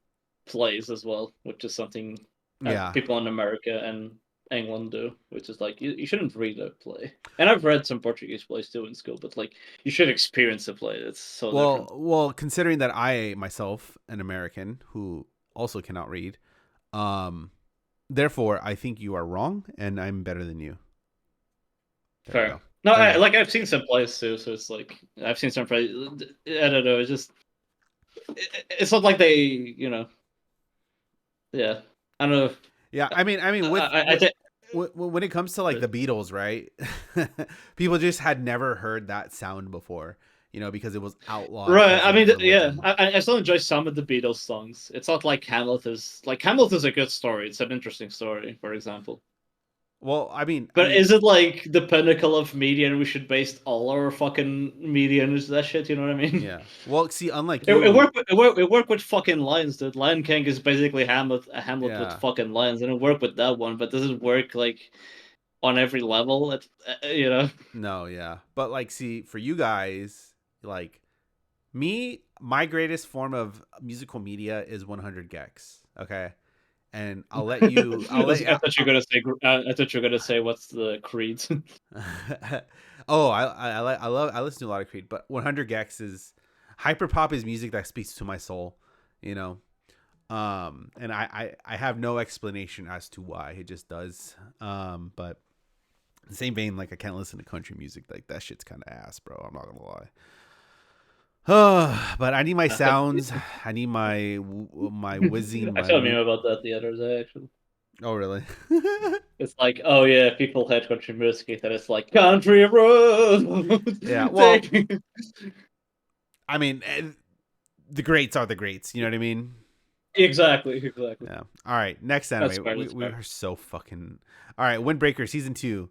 plays as well, which is something Yeah. people in America and England do, which is like, you shouldn't read a play. And I've read some Portuguese plays too in school, but like, you should experience a play. It's so different. Considering that I myself, an American who also cannot read, um, therefore I think you are wrong, and I'm better than you. There we Fair. go. No, There we go. I've seen some plays too, so it's like I've seen some plays. I don't know. It's just it's not like they, yeah. I don't know. Yeah, I mean, I think when it comes to like the Beatles, right? People just had never heard that sound before, you know, because it was outlawed right. as I a mean, yeah. religion. I still enjoy some of the Beatles songs. It's not like Hamlet is Hamlet is a good story. It's an interesting story, for example. Well, But is it like the pinnacle of media, and we should base all our fucking media on that shit? You know what I mean? yeah. Well, see, unlike It you, worked. It worked with fucking lions, dude. Lion King is basically a Hamlet with yeah, fucking lions, and it worked with that one. But does it work like on every level? no, yeah, but like, see, for you guys, like me, my greatest form of musical media is 100 gex. Okay, and I thought you were gonna say. I thought you were gonna say what's the creed. oh, I listen to a lot of Creed, but 100 gex is hyperpop is music that speaks to my soul, you know. And I have no explanation as to why it just does. But the same vein, like I can't listen to country music. Like that shit's kind of ass, bro. I'm not gonna lie. But I need my sounds. I need my whizzing. I saw a meme about that the other day. Actually, Oh, really? it's like, oh yeah, people hate country music, and it's like country road. Yeah. Well, I mean, the greats are the greats. You know what I mean? Exactly. Yeah. All right. Next That's anime. fair. We That's we fair. are so fucking. All right. Windbreaker season 2.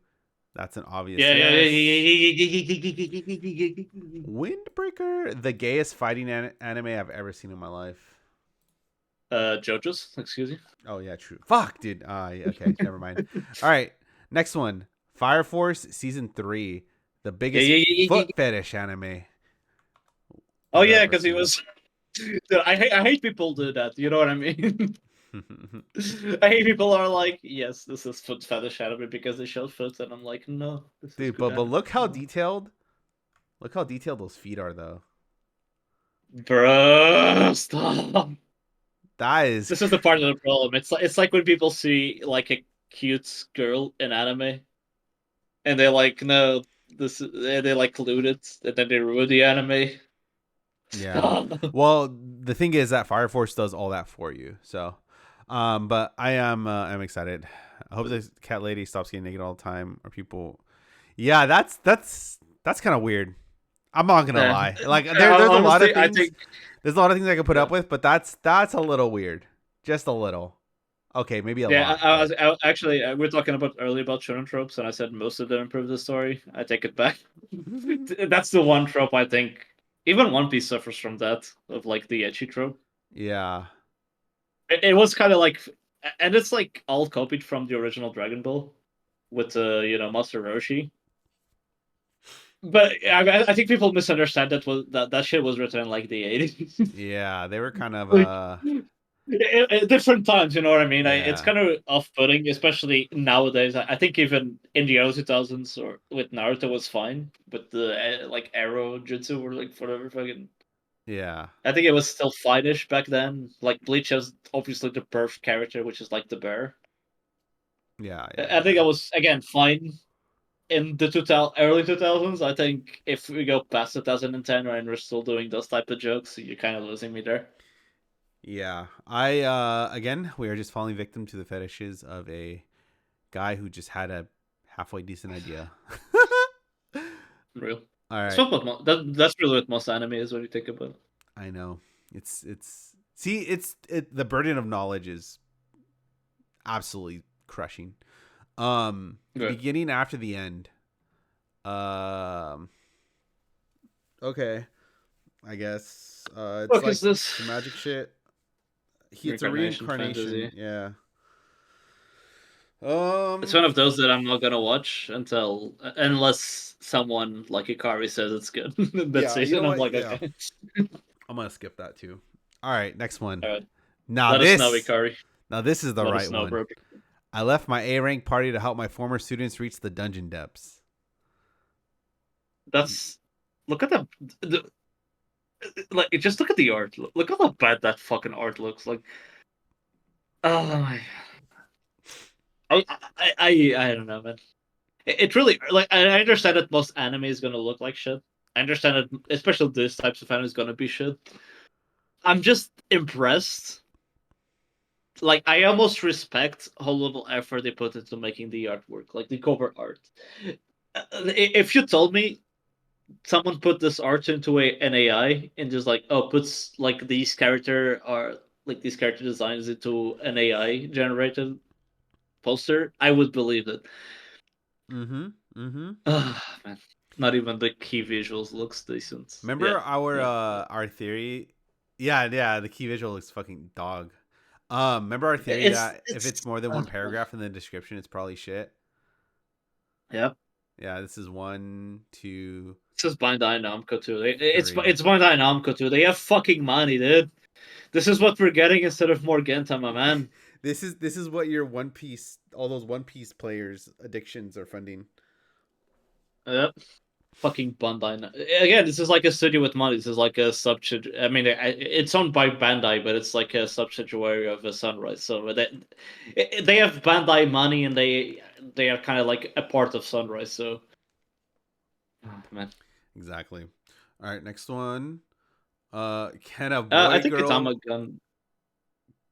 That's an obvious Yeah, yeah, yes. yeah. Windbreaker, the gayest fighting anime I've ever seen in my life. JoJo's, excuse you. Oh yeah, true. Fuck, dude. Yeah, okay, never mind. All right, next one. Fire Force season 3, the Yeah, biggest yeah, yeah, yeah, foot yeah. fetish anime Oh you've yeah, ever because he seen. was. Dude, I hate people do that. You know what I mean? I hate people are like, yes, this is foot fetish anime because they show foot, and I'm like, no, this is Dude, good but anime. look how No. detailed. Look how detailed those feet are, though. Bro, stop. That is. This is the part of the problem. It's like when people see like a cute girl in anime, and they're like, no, they like collude it, and then they ruin the anime. Yeah. Stop. Well, the thing is that Fire Force does all that for you. So, but I'm excited. I hope this cat lady stops getting naked all the time, or people. Yeah, that's kind of weird. I'm not gonna Yeah. lie. Like there's a lot of Honestly, I things. think There's a lot of things I can put yeah. up with, but that's a little weird. Just a little. Okay, maybe a Yeah, lot, I but was actually we are talking about earlier about shonen tropes, and I said most of them improve the story. I take it back. That's the one trope I think. Even One Piece suffers from that of like the ecchi trope. yeah, It was kind of like, and it's like all copied from the original Dragon Ball with Master Roshi. But I think people misunderstand that shit was written in like the 80s. yeah, they were kind of Like, at different times, you know what I mean? It's yeah, kind of off-putting, especially nowadays. I think even in the early 2000s or with Naruto was fine, but the like Arrow Jutsu were like whatever fucking. yeah, I think it was still fightish back then. Like Bleach has obviously the birth character, which is like the bear. yeah, I think yeah, that was again fine in the early 2000s. I think if we go past 2010 and we're still doing those type of jokes, you're kind of losing me there. yeah. I again, we are just falling victim to the fetishes of a guy who just had a halfway decent idea. Real. All That's right, what that's really what most anime is when you think about it. I know. It's see, the burden of knowledge is absolutely crushing. The Right. beginning after the end. Um, okay, I guess. It's Fuck like is this? some magic shit. It's a Reincarnation reincarnation. fantasy. Yeah. It's Um. one of those that I'm not gonna watch unless someone like Ikari says it's good. That's Yeah. it, You know and I'm what? like, Yeah. okay, I'm gonna skip that too. All right. Next one. all right. Now Let us know, this. Ikari. Now this is the Let us right know, one. bro. I left my A rank party to help my former students reach the dungeon depths. That's look at the like. Just look at the art. Look how bad that fucking art looks. Like, oh my. I don't know, man. It really like I understand that most anime is gonna look like shit. I understand that, especially this types of anime is gonna be shit. I'm just impressed. Like I almost respect how little effort they put into making the artwork, like the cover art. If you told me someone put this art into an AI and just like puts like these character designs into an AI generated poster, I would believe it. Mm-hmm. Mm-hmm. Ah, man, not even the key visuals looks decent. Yeah, Remember no. our theory? Yeah, yeah. The key visual looks fucking dog. Remember our theory It's that if it's it's more than one paragraph in the description, it's probably shit. yeah. Yeah, this is one, two, It's just Bandai Namco too. three. It's Bandai Namco too. They have fucking money, dude. This is what we're getting instead of more Genta, my man. This is what your One Piece, all those One Piece players' addictions are funding. Yep. Fucking Bandai. Again, this is like a studio with money. This is like a subsidiary. I mean, it's owned by Bandai, but it's like a subsidiary of a Sunrise. So they have Bandai money, and they are kind of like a part of Sunrise. So, oh, man, Exactly. All right, next one. Can a I boy think girl Katama Gun.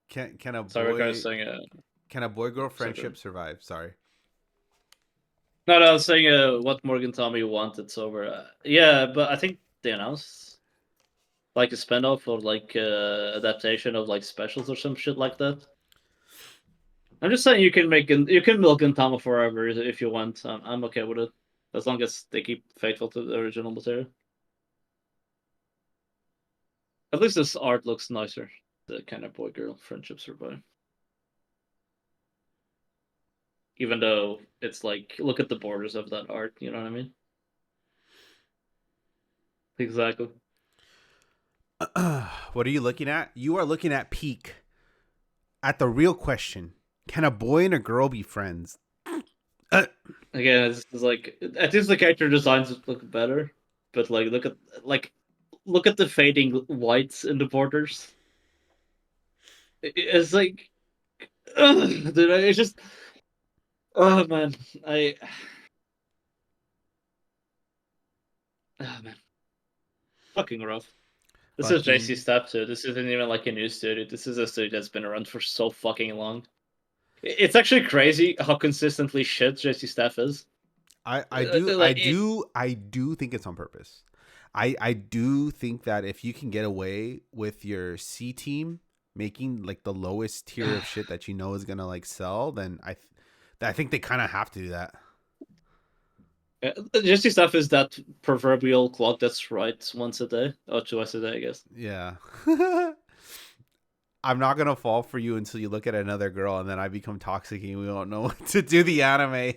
can a Sorry, I was boy saying. can a boy girl Sorry. friendship survive? Sorry. No, no, I was saying what Morgan Tommy wanted. So over. Yeah, but I think they announced. like a spin-off or like adaptation of like specials or some shit like that. I'm just saying you can milk Gintama forever if you want. I'm okay with it as long as they keep faithful to the original material. At least this art looks nicer. The kind of boy girl friendship survive. Even though it's like, look at the borders of that art. You know what I mean? Exactly. What are you looking at? You are looking at peak. At the real question: can a boy and a girl be friends? Again, it's like at least the character designs look better, but look at the fading whites in the borders. It's like, ugh, dude, it's just, oh man, oh man, fucking rough. This is JC Fucking. Step too. This isn't even like a new studio. This is a studio that's been around for so fucking long. It's actually crazy how consistently shit JC Staff is. Like I do think it's on purpose. I do think that if you can get away with your C team making like the lowest tier of shit that you know is gonna like sell, then I think they kind of have to do that. JC Staff is that proverbial clock that's right once a day or twice a day, I guess. Yeah. I'm not gonna fall for you until you look at another girl and then I become toxic and we don't know what to do the anime.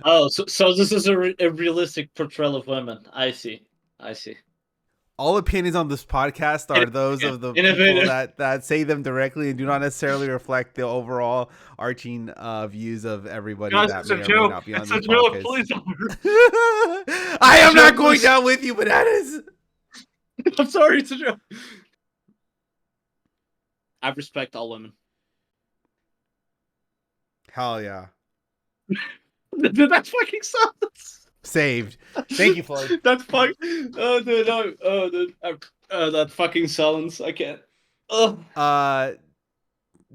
Oh, so this is a realistic portrayal of women. I see. I see. All opinions on this podcast are those of the people Innovative. that say them directly and do not necessarily reflect the overall arching views of everybody Guys, that it's may a or may joke. not be on It's this a joke. podcast. Please don't. I am not joke, going please. down with you, bananas. I'm sorry, it's a joke. I respect all women. Hell yeah. Did that fucking sounds? Saved. Thank you, Floyd. That fuck. Oh, dude, no. Oh, dude. That fucking silence. I can't. Oh.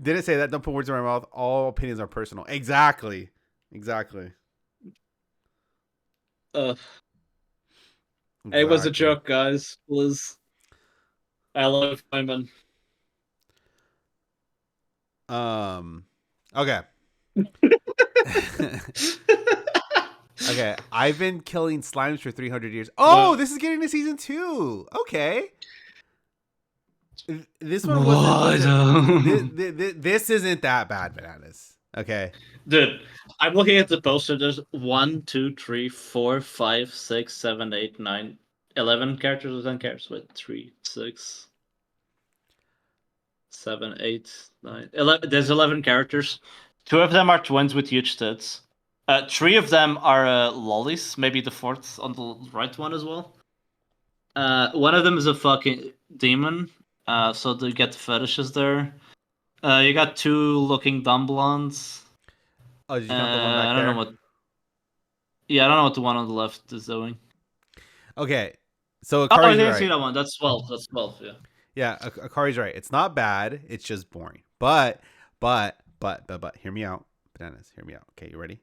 Didn't say that. Don't put words in my mouth. All opinions are personal. Exactly. It was a joke, guys. Please. I love women. Okay. Okay, I've been killing slimes for 300 years. Oh, this is getting to season 2. Okay. This one wasn't this isn't that bad, bananas. Okay. Dude, I'm looking at the poster. There's 1, 2, 3, 4, 5, 6, 7, 8, 9, 11 characters or 10 characters. Wait, 3, 6, 7, 8, 9, 11. There's 11 characters. 2 of them are twins with huge tits. 3 of them are lollies. Maybe the 4th on the right one as well. One of them is a fucking demon. So they get fetishes there. You got 2 looking dumb blondes. Oh, did you count the one back I don't there? know what. Yeah, I don't know what the one on the left is doing. Okay. So I Akari's didn't right. see that one. That's 12. That's 12. Yeah. Yeah, Akari's right. It's not bad. It's just boring. But hear me out. Bananas, hear me out. Okay, you ready?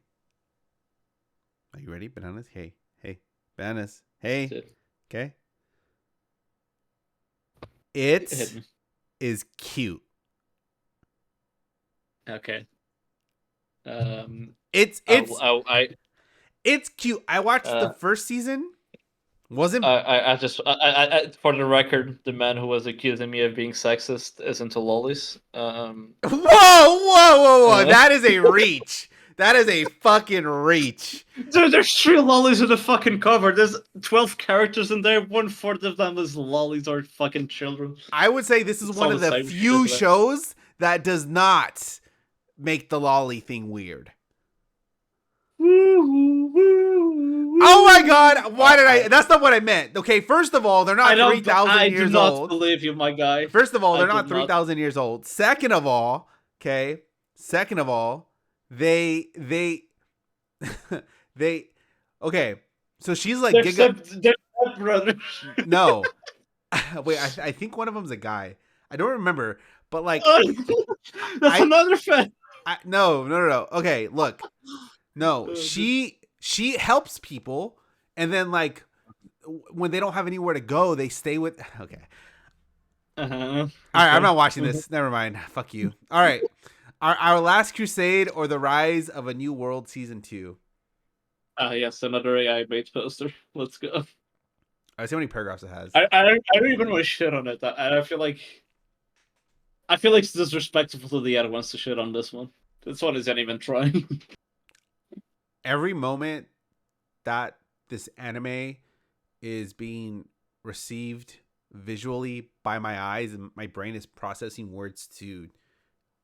Are you ready? Bananas? Hey. Bananas. Hey. Okay. It is cute. Okay. It's cute. I watched the first season. Wasn't I just for the record, the man who was accusing me of being sexist is into lollies. Whoa! That is a reach. That is a fucking reach. Dude, there's 3 lollies in the fucking cover. There's 12 characters in there. 1/4 of them is lollies or fucking children. I would say this is one of the few shows that does not make the lolly thing weird. Oh my god! Why did I? That's not what I meant. Okay, first of all, they're not 3,000 years old. I do not believe you, my guy. First of all, they're not 3,000 years old. Second of all, okay. They okay. So she's like they're brothers. No, wait. I think one of them's a guy. I don't remember, but like that's another fan. No. Okay, look. No, she helps people, and then like when they don't have anywhere to go, they stay with. Okay. Uh-huh. All right, I'm not watching this. Never mind. Fuck you. All right. Our Last Crusade or The Rise of a New World Season 2. Yes, another AI based poster. Let's go. I see how many paragraphs it has. I don't even want to shit on it. I feel like it's disrespectful to the other ones to shit on this one. This one isn't even trying. Every moment that this anime is being received visually by my eyes and my brain is processing words to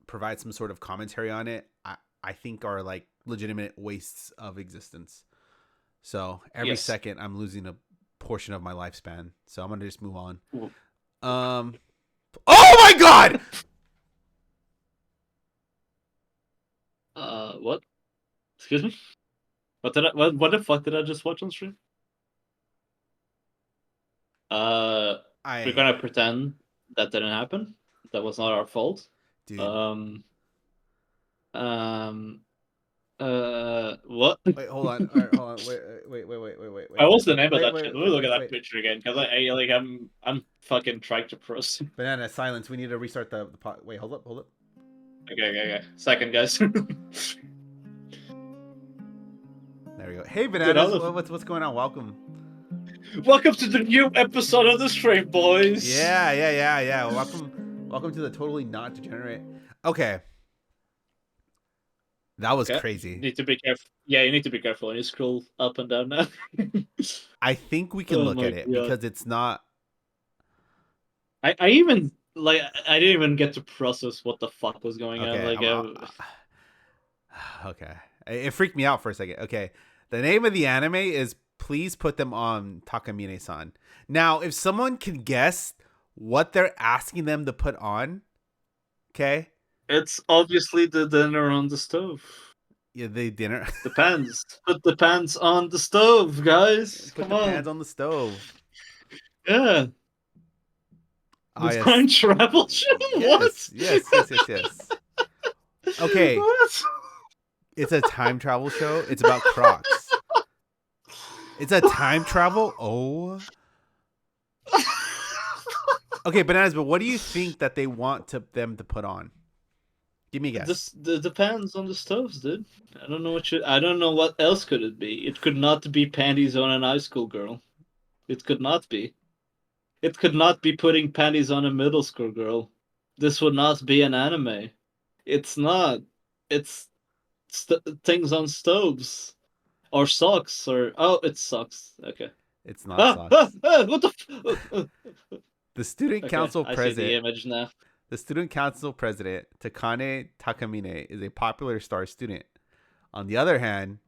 provide some sort of commentary on it, I think are like legitimate wastes of existence. So every Yes. second I'm losing a portion of my lifespan. So I'm gonna just move on. Ooh. Oh my god! What? Excuse me? What the fuck did I just watch on stream? We're gonna pretend that didn't happen. That was not our fault. Dude. What? Wait, hold on. All right, hold on. Wait. What's the name of that wait, shit? Let me look at that wait. picture again, because I'm fucking trying to press. Banana, silence. We need to restart the pot. Wait, hold up. Okay. Second, guys. There we go. Hey, Bananas, what's going on? Welcome. Welcome to the new episode of the stream, boys. Yeah. Welcome to the Totally Not Degenerate. Okay. That was crazy. You need to be careful. Yeah, you need to be careful when you scroll up and down now. I think we can look at it because it's not. I didn't even get to process what the fuck was going on. Okay. It freaked me out for a second. Okay. The name of the anime is Please Put Them on Takamine-san. Now, if someone can guess what they're asking them to put on, okay? It's obviously the dinner on the stove. Yeah, the dinner. The pans. Put the pans on the stove, guys. Put the pans on the stove. Yeah. The time travel show? What? Yes. Okay. What? It's a time travel show. It's about Crocs. It's a time travel? Oh. Okay, Bananas, but what do you think that they want them to put on? Give me a guess. The depends on the stoves, dude. I don't know what else could it be. It could not be panties on an high school girl. It could not be. It could not be putting panties on a middle school girl. This would not be an anime. It's not. It's things on stoves. Or socks, it's socks. Okay. It's not socks. What the The student council president. I see the image now. The student council president, Takane Takamine, is a popular star student. On the other hand,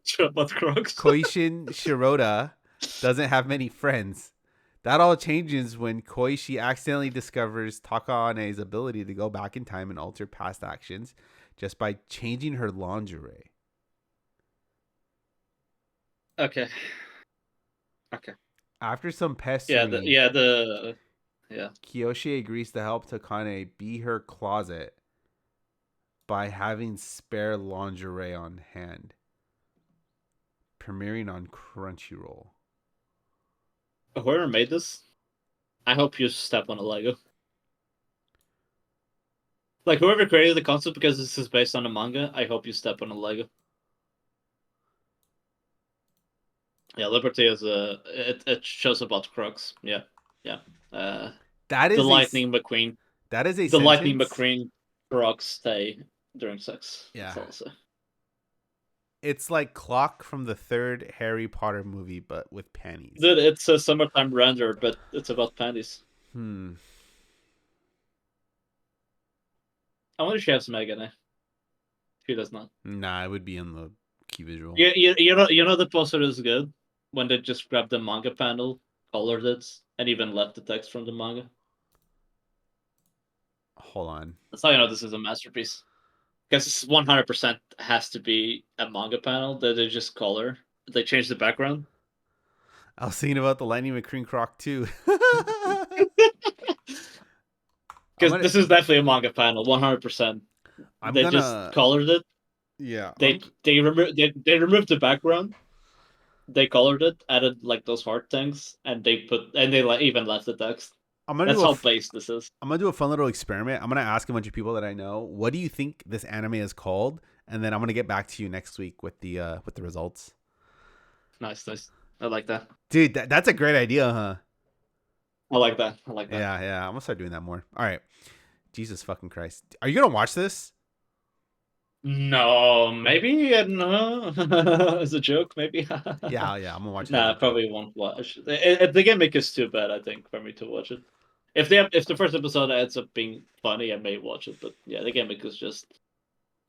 Koishin Shiroda doesn't have many friends. That all changes when Koishi accidentally discovers Takane's ability to go back in time and alter past actions just by changing her lingerie. Okay. After some pestering, Kiyoshi agrees to help Takane be her closet by having spare lingerie on hand. Premiering on Crunchyroll. Whoever made this, I hope you step on a Lego. Like, whoever created the concept, because this is based on a manga, I hope you step on a Lego. Yeah, Liberty is it shows about Crocs. Yeah. That is the Lightning McQueen. That is the sentence? Lightning McQueen Crocs stay during sex. Yeah. It's like Clock from the third Harry Potter movie, but with panties. Dude, it's a summertime render, but it's about panties. I wonder if she has Megan. She does not. Nah, it would be in the key visual. Yeah, you know the poster is good when they just grabbed the manga panel, colored it, and even left the text from the manga. Hold on. That's how you know this is a masterpiece. Because this 100% has to be a manga panel that they just color. They change the background. I was thinking about the Lightning McQueen Croc too. Because this is definitely a manga panel, 100%. They just colored it. Yeah. They removed the background. they colored it, added like those heart things, and they like even left the text. I'm gonna That's do a how f- base this is. I'm gonna do a fun little experiment. I'm gonna ask a bunch of people that I know, what do you think this anime is called, and then I'm gonna get back to you next week with the results. Nice, nice. I like that. Dude, that's a great idea, huh? I like that. I like that. Yeah, yeah. I'm gonna start doing that more. All right. Jesus fucking Christ. Are you gonna watch this? No, maybe I don't know. As a joke, maybe. Yeah, yeah. I'm gonna watch it as Nah, a I joke. probably won't watch. The gimmick is too bad, I think, for me to watch it. If the first episode ends up being funny, I may watch it. But yeah, the gimmick is just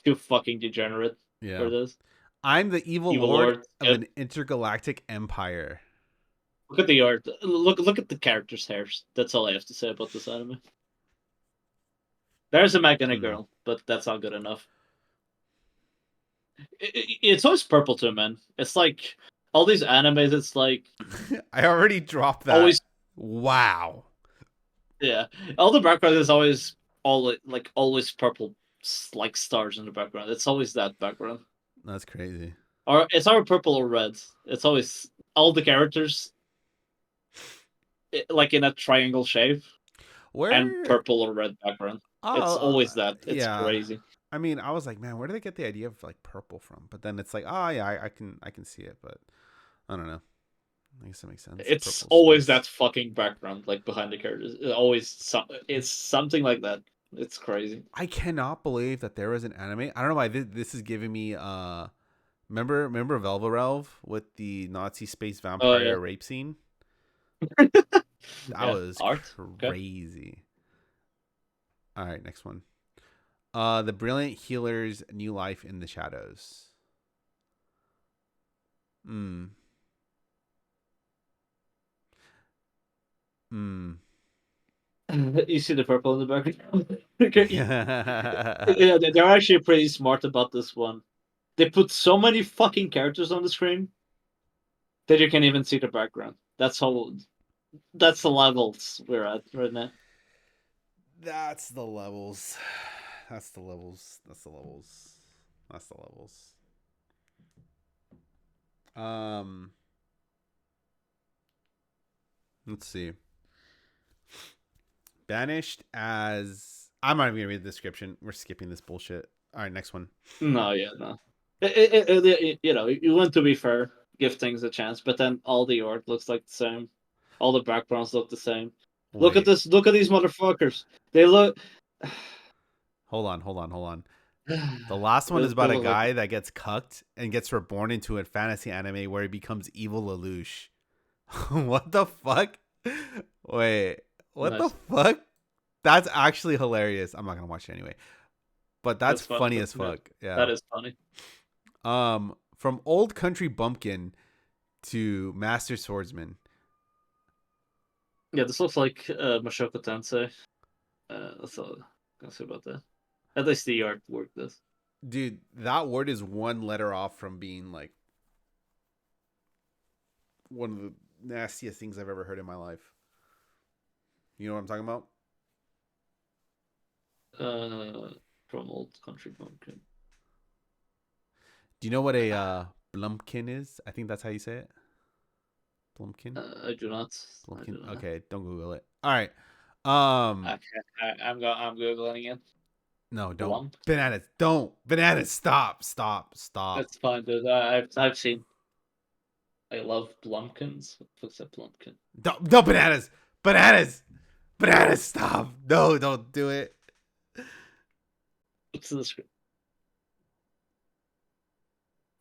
too fucking degenerate for Yeah. this. I'm the evil Evil lord Lord. of an intergalactic empire. Look at the art. Look at the characters' hairs. That's all I have to say about this anime. There's a Mac and a Hmm. girl, but that's not good enough. It's always purple too, man. It's like all these animes. It's like I already dropped that. always, Wow. yeah. All the background is always always purple, like stars in the background. It's always that background, That's crazy. or it's either purple or red. It's always all the characters, like in a triangle shape, and Where purple or red background. It's oh always that. It's yeah. crazy. I mean, I was like, man, where do they get the idea of like purple from? But then it's like, oh yeah, I can see it, but I don't know. I guess that makes sense. It's Purple always space. that fucking background, like behind the characters. It's something like that. It's crazy. I cannot believe that there was an anime. I don't know why this is giving me remember Velvarelv with the Nazi space Oh yeah, vampire rape scene? That yeah. was Art. Okay. crazy. All right, next one. The Brilliant Healer's New Life in the Shadows. Hmm. Hmm. You see the purple in the background. Okay. Yeah. Yeah, they're actually pretty smart about this one. They put so many fucking characters on the screen that you can't even see the background. That's how. That's the levels we're at right now. That's the levels. That's the levels. That's the levels. That's the levels. Um, let's see. Banished as I'm not even gonna read the description. We're skipping this bullshit. All right, next one. No, yeah, no. You know, you want to be fair, give things a chance, but then all the art looks like the same. All the backgrounds look the same. Look at Wait, this. Look at these motherfuckers. They look. hold on, hold on, hold on. The last one is They about a look like. guy that gets cucked and gets reborn into a fantasy anime where he becomes evil Lelouch. What the fuck? Wait, what the Nice. fuck? That's actually hilarious. I'm not gonna watch it anyway, but that's That's funny. funny as Yeah, fuck. Yeah. that is funny. From Old Country Bumpkin to Master Swordsman. Yeah, this looks like Mashoko Tensei. That's all I can say about that. At least the artwork does. Dude, that word is one letter off from being like one of the nastiest things I've ever heard in my life. You know what I'm talking about? From Old Country Bumpkin. Do you know what a blumpkin is? I think that's how you say it. Blumpkin? I do not. I do Blumpkin. not. Okay, don't Google it. All right. Um, Okay, I'm googling it. no, don't. Blump. Bananas. Don't. Bananas. Stop. Stop. Stop. That's fine, dude. I've seen. I love Blumpkins. What's that Blumpkin? Don't. No bananas. Bananas. Bananas. Stop. No, don't do it. What's this?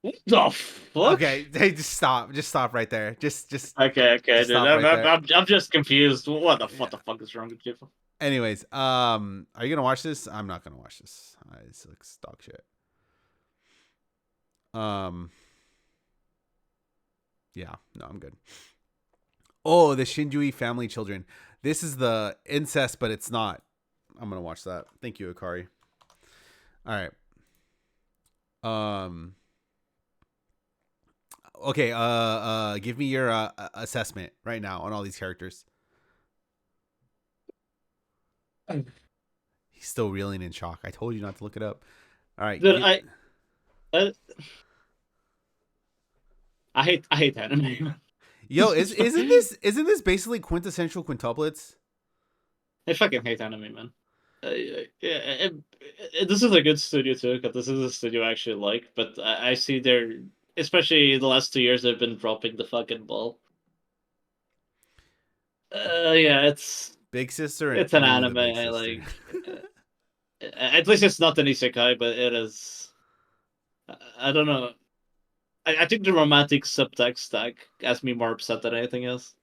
What the fuck? Okay. Hey, just stop. Just stop right there. Okay, Just dude. stop right there. I'm just confused. What Yeah. the fuck is wrong with you? Anyways, are you gonna watch this? I'm not gonna watch this. This looks dog shit. Um, yeah, no, I'm good. Oh, the Shinjui family children. This is the incest, but it's not. I'm gonna watch that. Thank you, Akari. All right. Um. Okay. Give me your assessment right now on all these characters. He's still reeling in shock. I told you not to look it up. All right. Dude, I I hate anime, man. Yo, It's fucking- isn't this basically quintessential quintuplets? I fucking hate anime, man. This is a good studio too, because this is a studio I actually like. But I see they're, especially the last 2 years, they've been dropping the fucking ball. Yeah, Big Sister and it's an Uru the anime. Big I Sister. like. At least it's not an isekai, but it is. I don't know. I think the romantic subtext stack has me more upset than anything else.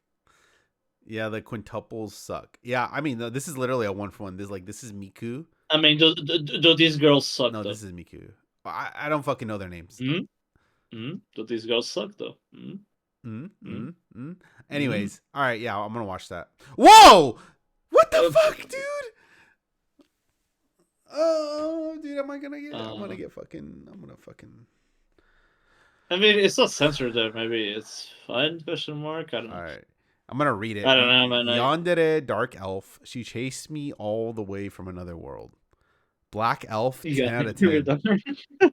Yeah, the quintuples suck. Yeah, I mean, this is literally a one for one. This is Miku. I mean, do these girls suck No, though? this is Miku. I don't fucking know their names. Hmm. Do these girls suck though? Mm, Hmm. mm, mm. Hmm. Anyways, all right, yeah, I'm gonna watch that. Whoa! What the fuck, dude? Oh, dude, am I gonna get? I'm gonna get fucking. I'm gonna fucking. I mean, it's not censored there. Maybe it's fine? Question mark. I don't All know. right, I'm gonna read it. I don't know, man. Yandere, dark elf. She chased me all the way from another world. Black elf, Yeah, 10 out of we're 10. done.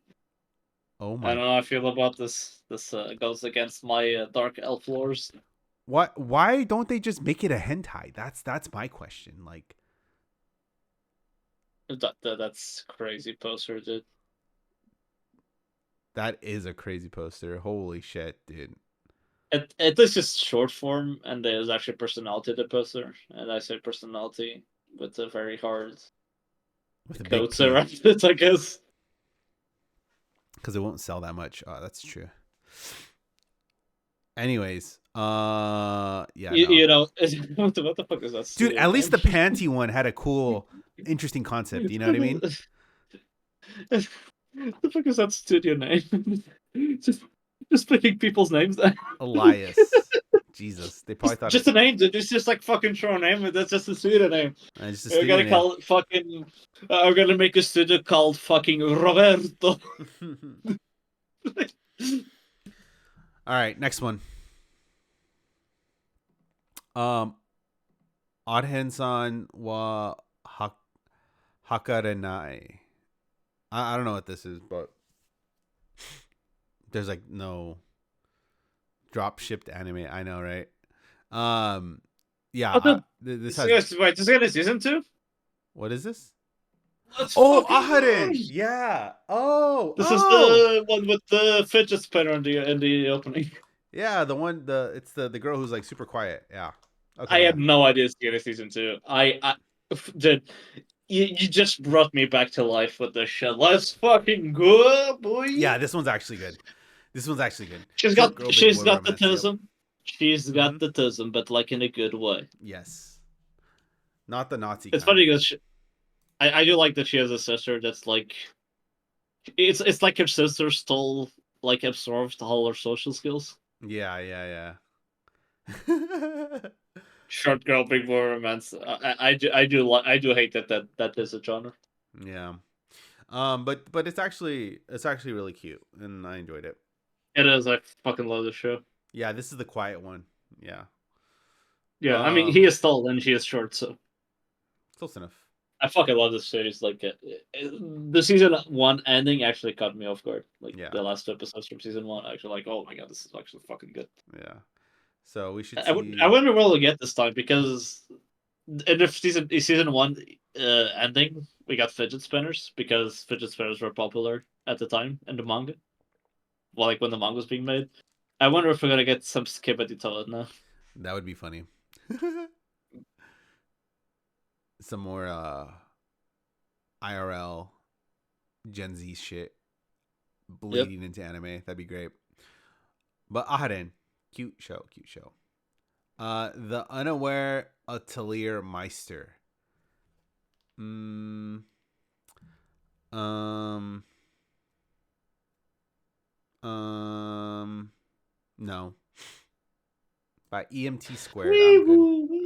Oh I my. don't know how I feel about this. This goes against my dark elf lores. What? Why don't they just make it a hentai? That's my question. Like, That's crazy poster, dude. that is a crazy poster. Holy shit, dude. It is just short form, and there's actually personality to the poster, and I say personality with a very hard With a big quotes P. around it, I guess. Because it won't sell that much. Oh, that's true. Anyways, yeah, no. You know, what the fuck is that Dude, studio at least name? the panty one had a cool, interesting concept. You know what I mean? The fuck is that studio name? just just picking people's names there. Elias. Jesus, they probably thought Just a name, dude. It's just like fucking throw a name. That's just a studio name. it's just a We're studio gonna call it fucking. We're gonna make a studio called fucking Roberto. name. All right, next one. Adhensan wa Hakarenai. I don't know what this is, but there's like no drop shipped anime. I know, right? Yeah. Oh, dude. This So, has. yes, wait, this is gonna season 2? What is this? Let's Oh, fucking Aharen. go! Yeah. Oh. This is Oh. the one with the fidget spinner in the opening. Yeah, the one. It's the girl who's like super quiet. Yeah. Okay. I Yeah. had no idea it's gonna season 2. Dude, you just brought me back to life with this shit. Let's fucking go, boy. Yeah. This one's actually good. This one's actually good. She's Short got girl, big she's boy got the romance. Yep. tism. She's got the tism, but like in a good way. Yes. Not the Nazi. It's kind. funny because I do like that she has a sister that's like it's like her sister stole like absorbed all her social skills. Yeah. Yeah. Short girl, big boy romance. I do hate that is a genre. Yeah. But it's actually really cute, and I enjoyed it. It is. I fucking love the show. Yeah, this is the quiet one. Yeah. Yeah, I mean he is tall and she is short, so Close enough. I fucking love this series. Like the season 1 ending actually caught me off guard. Like Yeah. the last 2 episodes from season 1, actually like, oh my god, this is actually fucking good. Yeah. So we should. I wonder where we'll get this time because in the season 1 ending, we got fidget spinners because fidget spinners were popular at the time in the manga. Well, like when the manga was being made. I wonder if we're gonna get some skip at the toilet now. That would be funny. Some more IRL Gen Z shit bleeding into anime. That'd be great. But Aharen, cute show. The Unaware Atelier Meister. No. By EMT Squared.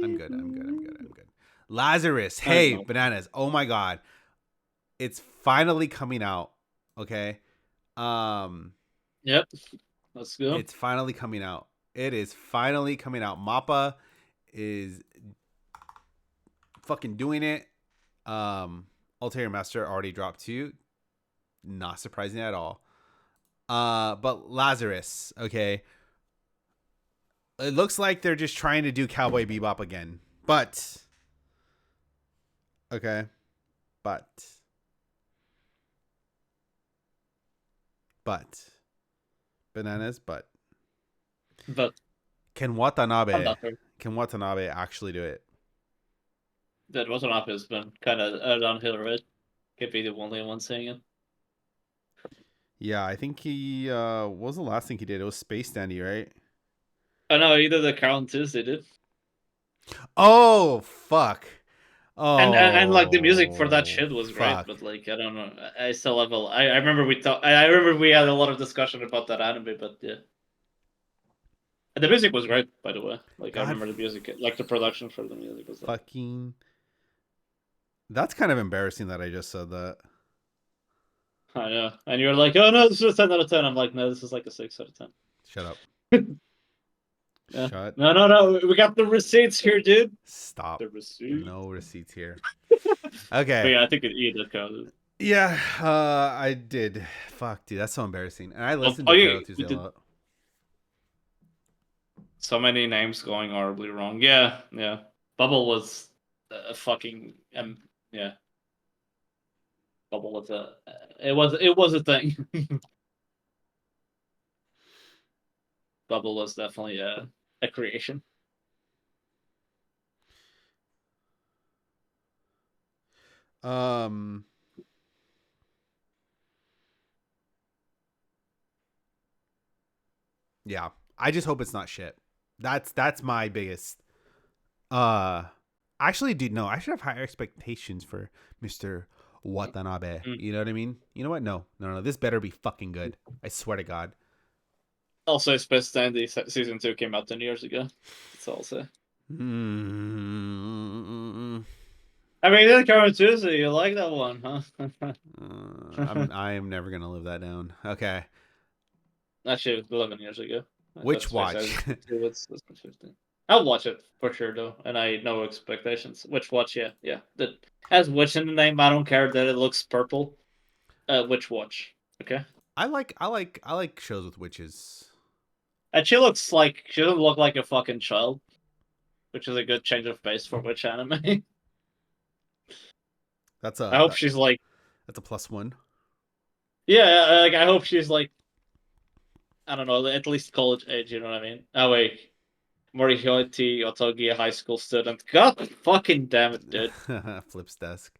I'm good. Lazarus. Hey, bananas. Oh my god. It's finally coming out. Okay. Yep. Let's go. It's finally coming out. It is finally coming out. Mappa is fucking doing it. Ulterior Master already dropped 2. Not surprising at all. But Lazarus, okay. It looks like they're just trying to do Cowboy Bebop again. But okay. But bananas, but But can I'm Watanabe not sure. actually do it? That Watanabe has been kind of downhill, right? Can't be the only one saying it. Yeah, I think he what was the last thing he did? It was Space Dandy, right? I know either the Carol and Tuesday did. Oh fuck. And like the music for that Oh shit was great, fuck. but like I don't know, I still have I remember I remember we had a lot of discussion about that anime, but yeah, and the music was great, by the way. Like I God remember the music, like the production for the music was like fucking. That's kind of embarrassing that I just said that. I know, and you're like, oh no, this is a 10 out of 10. I'm like, no, this is like a 6 out of 10. Shut up. Yeah. Shut. No, we got the receipts here, dude. Stop. The receipts. No receipts here. But Okay. yeah, I think it E that counted. Yeah, I did. Fuck, dude, that's so embarrassing. And I listened Oh, to yeah, Carol Tuesday we a did lot. so many names going horribly wrong. Yeah, yeah. Bubble was a fucking yeah. Bubble was it was a thing. Bubble was definitely a creation. Um, yeah. I just hope it's not shit. That's my biggest. Uh, actually, dude, no. I should have higher expectations for Mr. Watanabe. Mm. You know what I mean? You know what? No. This better be fucking good. I swear to God. Also, Space Dandy season 2 came out 10 years ago. That's all I'll say. Mm, I mean, the current Tuesday, you like that one, huh? I am never gonna live that down. Okay. Actually, 11 years ago. I thought Which Space watch? Dandy 2 was 15. I'll watch it for sure, though, and I no expectations. Which watch, yeah. That has witch in the name. I don't care that it looks purple. Witch watch, okay. I like shows with witches. And she looks like she doesn't look like a fucking child, which is a good change of pace for witch anime. That's I hope she's like, that's a plus one. yeah, like I hope she's like, I don't know, at least college age. You know what I mean? Oh wait, Morihoti Otogi, a high school student. God fucking damn it, dude. Flips desk.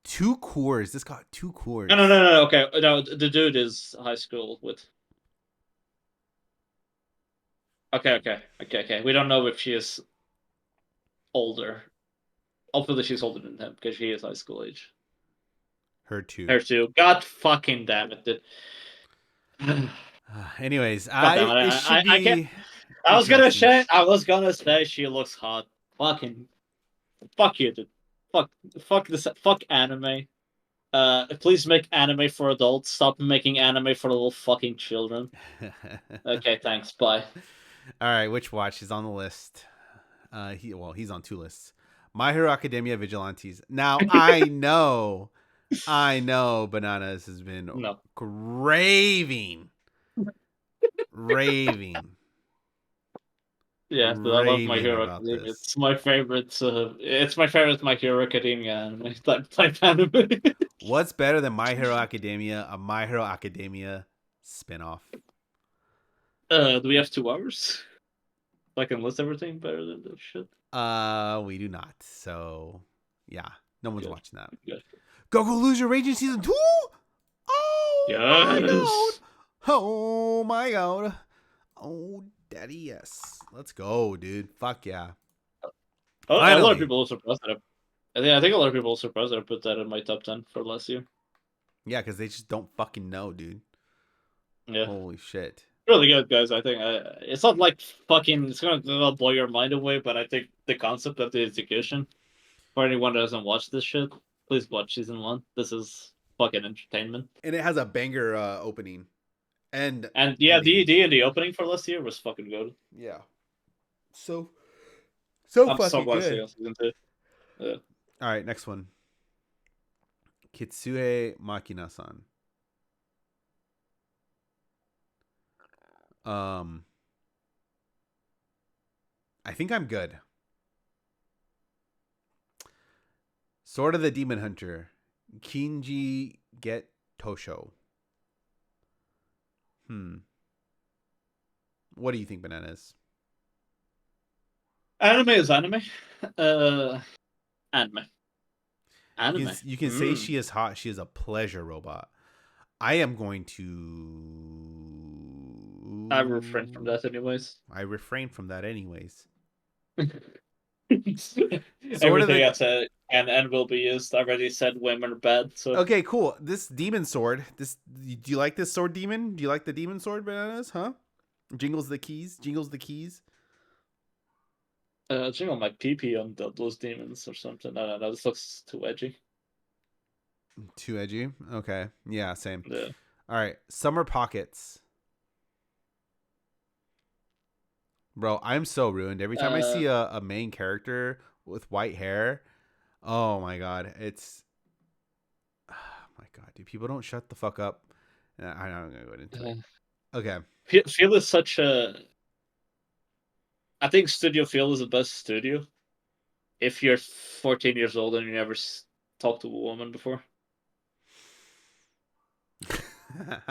2 cores. This got 2 cores. No. Okay, no, the dude is high school with. Okay. We don't know if she is older. Hopefully, she's older than him because she is high school age. Her too. Her too. God fucking damn it, dude. Anyways, it should I can't. be. I was gonna say she looks hot. Fucking fuck you, dude. Fuck this. Fuck anime. Please make anime for adults. Stop making anime for little fucking children. Okay, thanks. Bye. All right, which watch is on the list? He's on 2 lists. My Hero Academia Vigilantes. Now I know Bananas has been No. raving Yeah, but I love My raving Hero about Academia. this. It's my favorite. It's my favorite My Hero Academia anime type anime. What's better than My Hero Academia? A My Hero Academia spinoff. Do we have 2 hours? So I can list everything better than this shit. We do not. So, yeah, no one's Good. watching that. Good. Goku Lose Your Raging Season 2? Oh my Yes. god. Oh my god. Oh, daddy, yes. Let's go, dude. Fuck yeah. A lot of Finally. people are surprised that I think a lot of people are surprised that I put that in my top 10 for last year. Yeah, because they just don't fucking know, dude. Yeah. Holy shit. Really good, guys. I think it's not like fucking. It's gonna blow your mind away, but I think the concept of the execution for anyone that hasn't watched this shit, please watch season 1. This is fucking entertainment. And it has a banger opening. And yeah, ending. D in the opening for last year was fucking good. Yeah. So I'm fucking so glad to see good. on season 2. Yeah. All right, next one. Kitsue Makina-san. I think I'm good. Sword of the Demon Hunter. Kinji Get Tosho. What do you think, Bananas? Anime is anime. Anime. Anime. You can say she is hot. She is a pleasure robot. I am going to. I refrain from that anyways. I refrain from that anyways. Everything I said and will be used. I already said women are bad. So okay, cool. This demon sword. Do you like this sword demon? Do you like the demon sword, Bananas? Huh? Jingles the keys. Jingles the keys. jingle my pee on those demons or something. I don't know. This looks too edgy. Too edgy. Okay. Yeah. Same. Yeah. All right. Summer Pockets. Bro, I'm so ruined. Every time I see a main character with white hair, oh my god, it's oh my god, dude. People don't shut the fuck up. I'm not gonna go into it. Okay. Feel is such a. I think Studio Feel is the best studio. If you're 14 years old and you never talked to a woman before,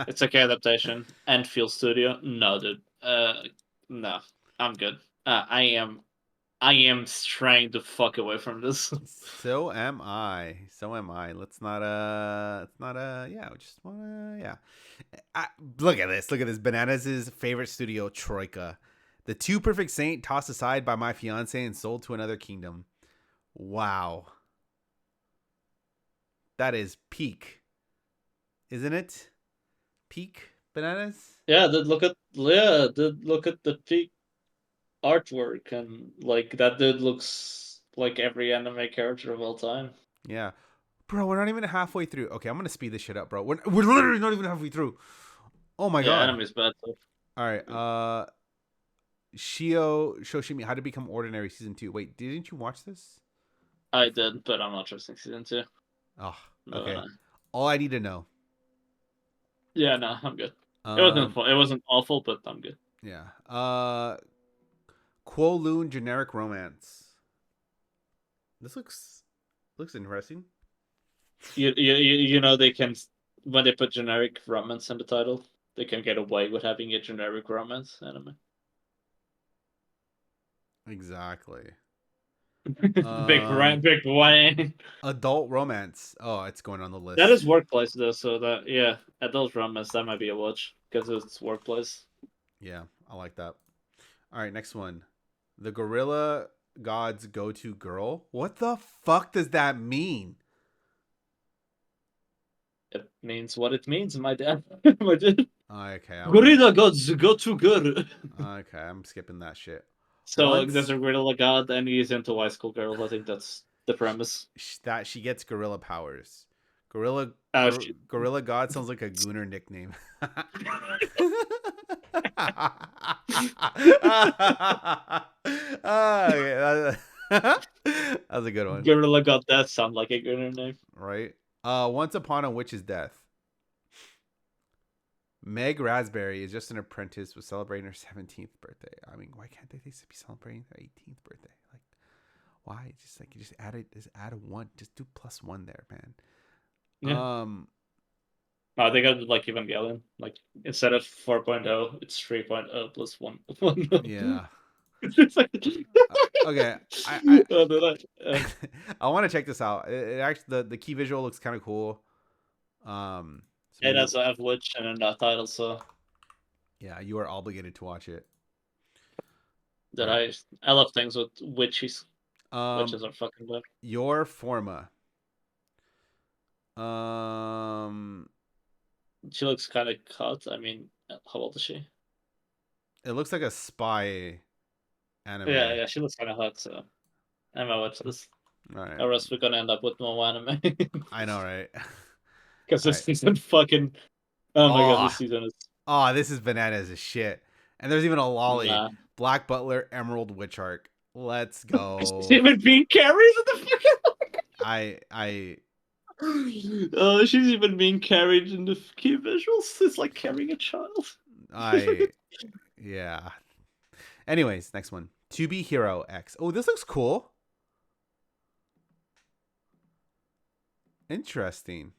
it's okay adaptation and Feel Studio. No, dude. No, I'm good. I am trying to fuck away from this. So am I. So am I. Let's not yeah, we just wanna yeah. Look at this. Look at this. Bananas' favorite studio, Troika. The Two Perfect Saint tossed aside by my fiance and sold to another kingdom. Wow. That is peak. Isn't it? Peak Bananas? Look at the peak artwork and like that dude looks like every anime character of all time. Yeah. Bro, we're not even halfway through. Okay, I'm gonna speed this shit up, bro. We're literally not even halfway through. Oh my god. Anime's bad though. Alright, Shio Shoshimi, How to Become Ordinary Season 2. Wait, didn't you watch this? I did, but I'm not trusting season 2. Oh, No, okay. no. All I need to know. Yeah, no, I'm good. It wasn't awful, but I'm good. Yeah. Kowloon Generic Romance. This looks interesting. You know they can, when they put generic romance in the title, they can get away with having a generic romance anime. Exactly. Big Wayne. Adult romance. Oh, it's going on the list. That is workplace though, so that adult romance that might be a watch because it's workplace. Yeah, I like that. All right, next one. The Gorilla God's Go-To Girl. What the fuck does that mean? It means what it means, my dad. My dad. Okay. Gorilla God's Go-To Girl. Okay, I'm skipping that shit. So there's a gorilla god and he's into high school girls. I think that's the premise. That she gets gorilla powers. Gorilla God sounds like a gooner nickname. Okay, that was a good one. Gorilla god that sound like a gooner name. Right. Once Upon a Witch's Death. Meg Raspberry is just an apprentice was celebrating her 17th birthday. I mean, why can't they be celebrating their 18th birthday? Like, why? Just like you just add a one. Just do +1 there, man. Yeah. No, they got like Evangelion. Like instead of 4.0, it's 3.0 plus 1. Yeah. It's like... Okay. I want to check this out. It actually the key visual looks kind of cool. It has a witch and a title, so yeah, you are obligated to watch it. That I love things with witches. Witches are fucking good. Your Forma. She looks kind of cut. I mean, how old is she? It looks like a spy anime. Yeah, she looks kind of hot. So I might watch this. All right. Or else we're gonna end up with more anime. I know, right? Because this season fucking. Oh my god, this season is. Oh, this is bananas as shit. And there's even a lolly. Nah. Black Butler Emerald Witch Arc. Let's go. She's even being carried in the fucking. Oh, she's even being carried in the key visuals. It's like carrying a child. Yeah. Anyways, next one. To Be Hero X. Oh, this looks cool. Interesting.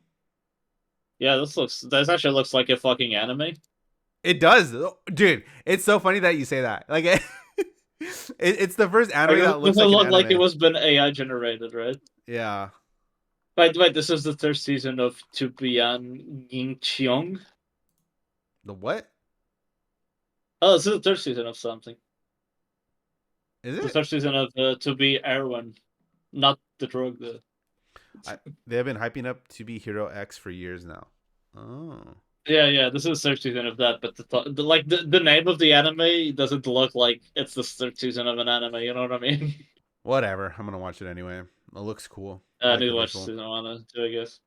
Yeah, this actually looks like a fucking anime. It does, dude. It's so funny that you say that. Like, it's the first anime Like, that it looks doesn't like look an like it anime. was been AI generated, right? Yeah. Wait, this is the third season of To Bian Ying Qiong. The what? Oh, this is the third season of something. Is The it? third season of To Be Erwan, not the drug. They have been hyping up To Be Hero X for years now. Oh. Yeah. This is the third season of that, but the name of the anime doesn't look like it's the third season of an anime. You know what I mean? Whatever. I'm gonna watch it anyway. It looks cool. I I like need the to watch visual. season one too, I guess.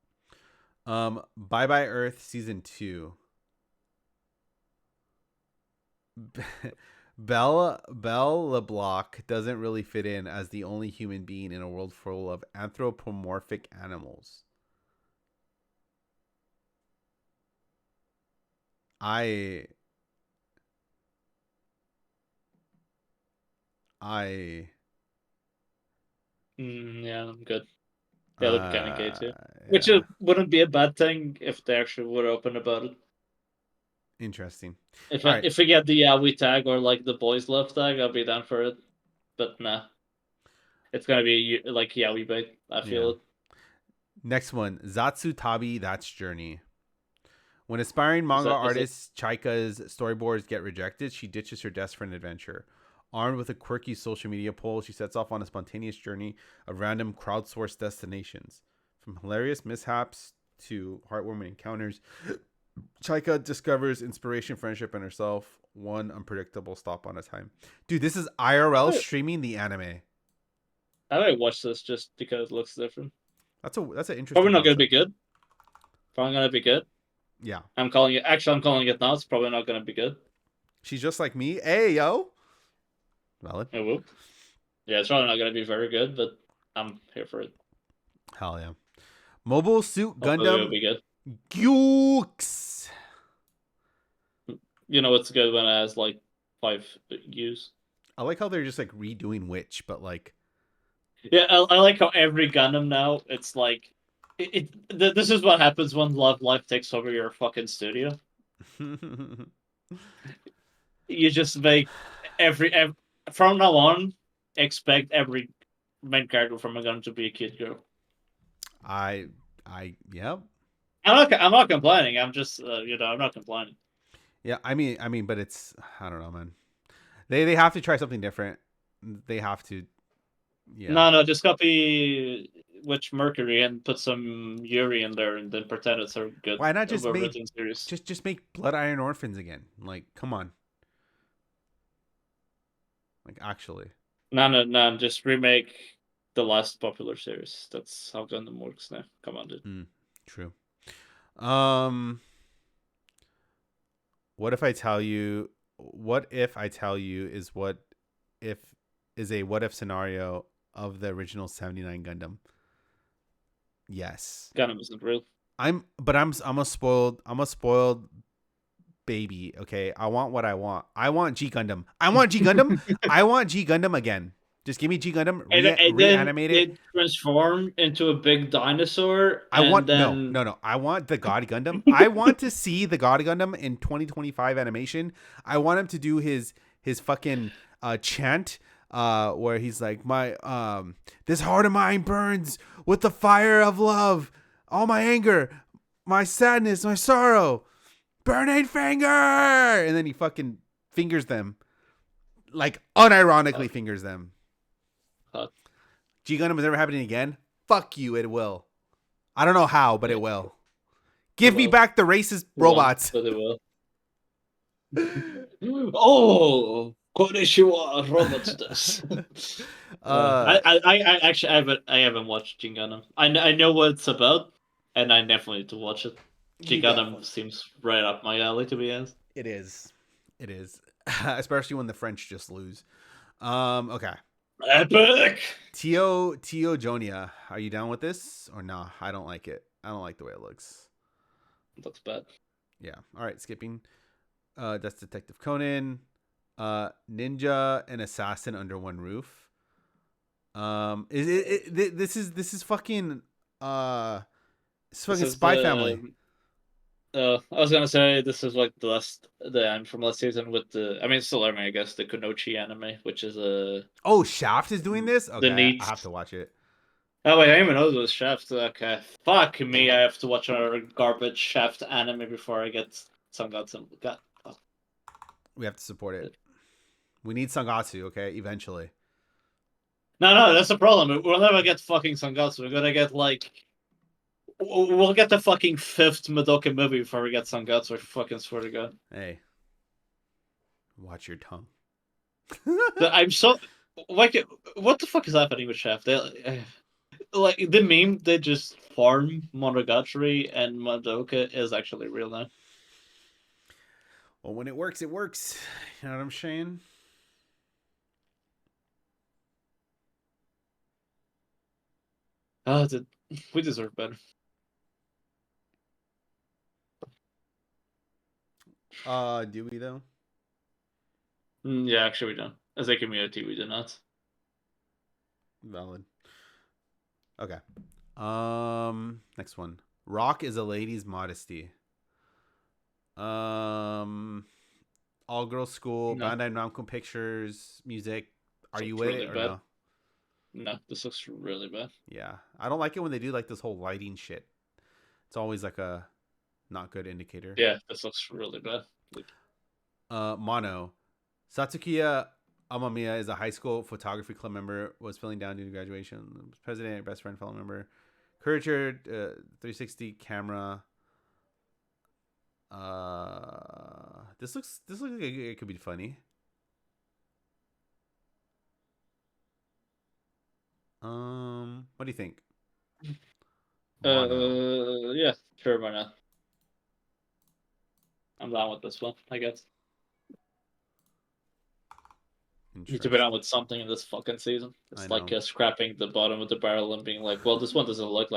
Bye Bye Earth season 2. Belle LeBlanc doesn't really fit in as the only human being in a world full of anthropomorphic animals. I Yeah, I'm good. They look kind of gay uh too, which yeah, wouldn't be a bad thing if they actually were open about it. interesting. If All right, if we get the Yaoi tag or like the boys love tag, I'll be down for it. But nah, it's gonna be like Yaoi bait. I yeah. feel it. Next one, Zatsu Tabi, That's Journey. When aspiring Is manga that artist Chaika's storyboards get rejected, she ditches her desk for an adventure. Armed with a quirky social media poll, she sets off on a spontaneous journey of random crowdsourced destinations. From hilarious mishaps to heartwarming encounters, Chaika discovers inspiration, friendship, and herself, one unpredictable stop on a time. Dude, this is IRL streaming the anime. I might watch this just because it looks different. That's an interesting Probably not gonna be concept. good. Probably gonna be good. Yeah. I'm calling it. Actually, I'm calling it now. It's probably not gonna be good. She's just like me. Hey, yo. Valid. Oh, whoop. Yeah, it's probably not gonna be very good, but I'm here for it. Hell yeah. Mobile Suit Hopefully, it'll Gundam be good. Gyuks. You know, it's good when it has like 5 views. I like how they're just like redoing Witch, but like Yeah, I like how every Gundam now it's like this is what happens when Love Life takes over your fucking studio. You just make every from now on expect every main character from a Gundam to be a kid girl. I yeah. I'm not complaining. I'm just I'm not complaining. Yeah, I mean, but it's I don't know, man. They have to try something different. They have to. Yeah. No, just copy Witch Mercury and put some Yuri in there, and then pretend it's a good, Why not just make well-written series. just make Blood Iron Orphans again? Like, come on. Like, actually. No, just remake the last popular series. That's how Gundam works now. Come on, dude. True. Um. What if I tell you? What if I tell you is what if is a what if scenario of the original 79 Gundam? Yes. Gundam isn't real. I'm a spoiled baby, okay? I want what I want. I want G Gundam. I want G Gundam. I want G Gundam again. Just give me G Gundam, And then reanimate it transformed into a big dinosaur. I want then... no. I want the God Gundam. I want to see the God Gundam in 2025 animation. I want him to do his fucking chant where he's like, my this heart of mine burns with the fire of love. All my anger, my sadness, my sorrow. Burning finger, and then he fucking fingers them, like unironically fingers them. G Gundam is never happening again. Fuck you, it will. I don't know how, but it will. Give me back the racist robots. But it will. Oh, konnichiwa, robots does. I actually haven't watched G Gundam. I know what it's about, and I definitely need to watch it. G Gundam seems right up my alley, to be honest. It is, especially when the French just lose. Okay. Epic. Tio Jonia, are you down with this or nah? I don't like it. I don't like the way it looks. Looks bad. Yeah. All right, skipping. That's Detective Conan. Ninja and assassin under one roof. This is fucking it's fucking This is Spy Family. I was gonna say this is like the end from last season with the. I mean, it's still anime, I guess. The Kunoichi anime, which is Oh, Shaft is doing this. the Okay, I have needs. to watch it. Oh wait, I didn't even know it was Shaft. Okay, fuck me. I have to watch a garbage Shaft anime before I get Sangatsu. God. Fuck. We have to support it. We need Sangatsu. Okay, eventually. No, that's the problem. We'll never get fucking Sangatsu. We're gonna get like. We'll get the fucking fifth Madoka movie before we get Sangatsu. I fucking swear to God. Hey, watch your tongue. I'm so. Like, what the fuck is happening with Shaft? Like the meme, they just farm Monogatari and Madoka is actually real now. Well, when it works, it works. You know what I'm saying? Oh, we deserve better. Do we though? Yeah, actually, we don't. As a community, we do not. Valid. Okay. Next one. Rock is a lady's modesty. All girls school, No, Bandai Namco Pictures, music. Are this you looks with really it or bad. no? No, this looks really bad. Yeah, I don't like it when they do like this whole lighting shit. It's always like a not good indicator. Yeah, this looks really bad. Mono. Satsukiya Amamiya is a high school photography club member. Was feeling down due to graduation. President, best friend, fellow member. Courageous 360 camera. This looks like it could be funny. What do you think? Mono. Yeah, sure, why not? I'm down with this one, I guess. Need to be down with something in this fucking season. I It's know. like scrapping the bottom of the barrel and being like, well, this one doesn't look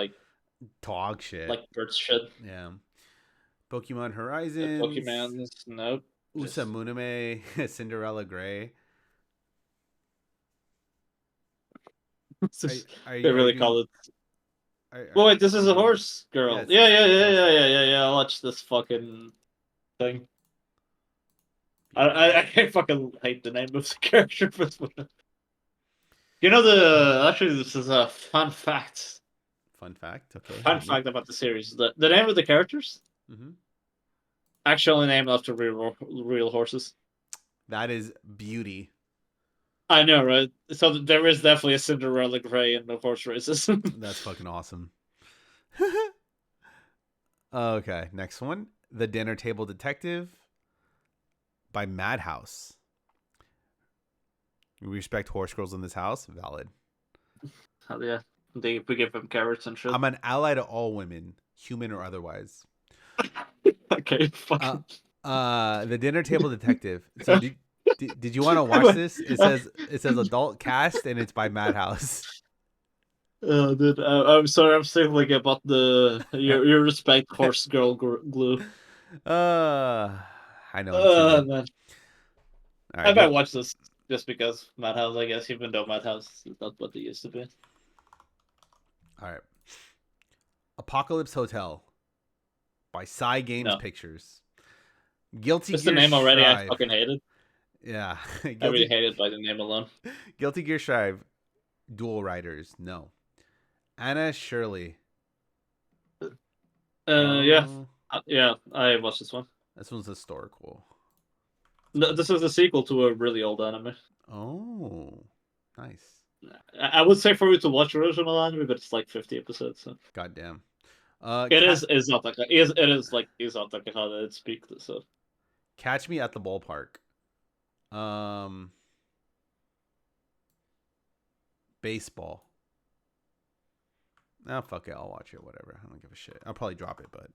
Dog shit. like bird shit. Yeah. Pokemon Horizons. Pokemon, nope. Usamuname, Cinderella Gray. They really call it. Well, wait, this is a horse girl. Yeah. I watched this fucking thing. I fucking hate the name of the character for this one. You know actually this is a fun fact. Fun fact. Okay. Fun fact about the series. The name of the characters Mm-hmm. actually named after real horses. That is beauty. I know, right? So there is definitely a Cinderella Grey in the horse races. That's fucking awesome. Okay, next one. The Dinner Table Detective by Madhouse. We respect horse girls in this house. Valid. Hell yeah. We give them carrots and shit. I'm an ally to all women, human or otherwise. Okay, fucking. The Dinner Table Detective. So did you want to watch this? It says adult cast and it's by Madhouse. Dude, I'm sorry. I'm still like about your respect horse girl glue. I know. Man. All right, I might watch this just because Madhouse, I guess, even though Madhouse is not what they used to be. All right. Apocalypse Hotel by Psy Games Pictures. Guilty Just Gear the name already, Strive. I fucking hate it. Yeah. I really hate it by the name alone. Guilty Gear Strive. Dual Riders. No. Anna Shirley. Yeah, I watched this one. This one's historical. No, this is a sequel to a really old anime. Oh, nice. I would say for you to watch original anime, but it's like 50 episodes. So. Goddamn. It is not like it is like how they speak. So. Catch Me at the Ballpark. Baseball. Ah, fuck it. I'll watch it. Whatever. I don't give a shit. I'll probably drop it, but.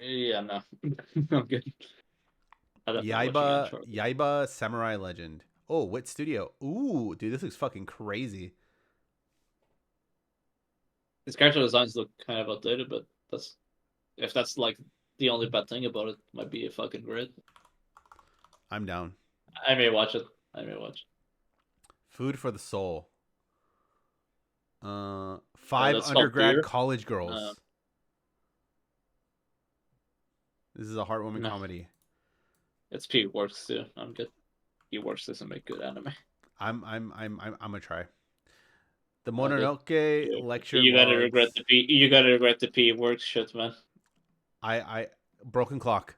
Yeah, no. I'm good. Yaiba Samurai Legend. Oh, Wit Studio. Ooh, dude, this looks fucking crazy. His character designs look kind of outdated, but if that's like the only bad thing about it, might be a fucking great. I'm down. I may watch it. I may watch. Food for the soul. 5 that's called undergrad Beer. college girls. Uh, This is a heartwarming No. comedy. It's P Works too. I'm good. P Works doesn't make good anime. I'm gonna try. The Okay. Mononoke lecture You gotta vlogs. regret the P. You gotta regret the P Works shit, man. I broken clock.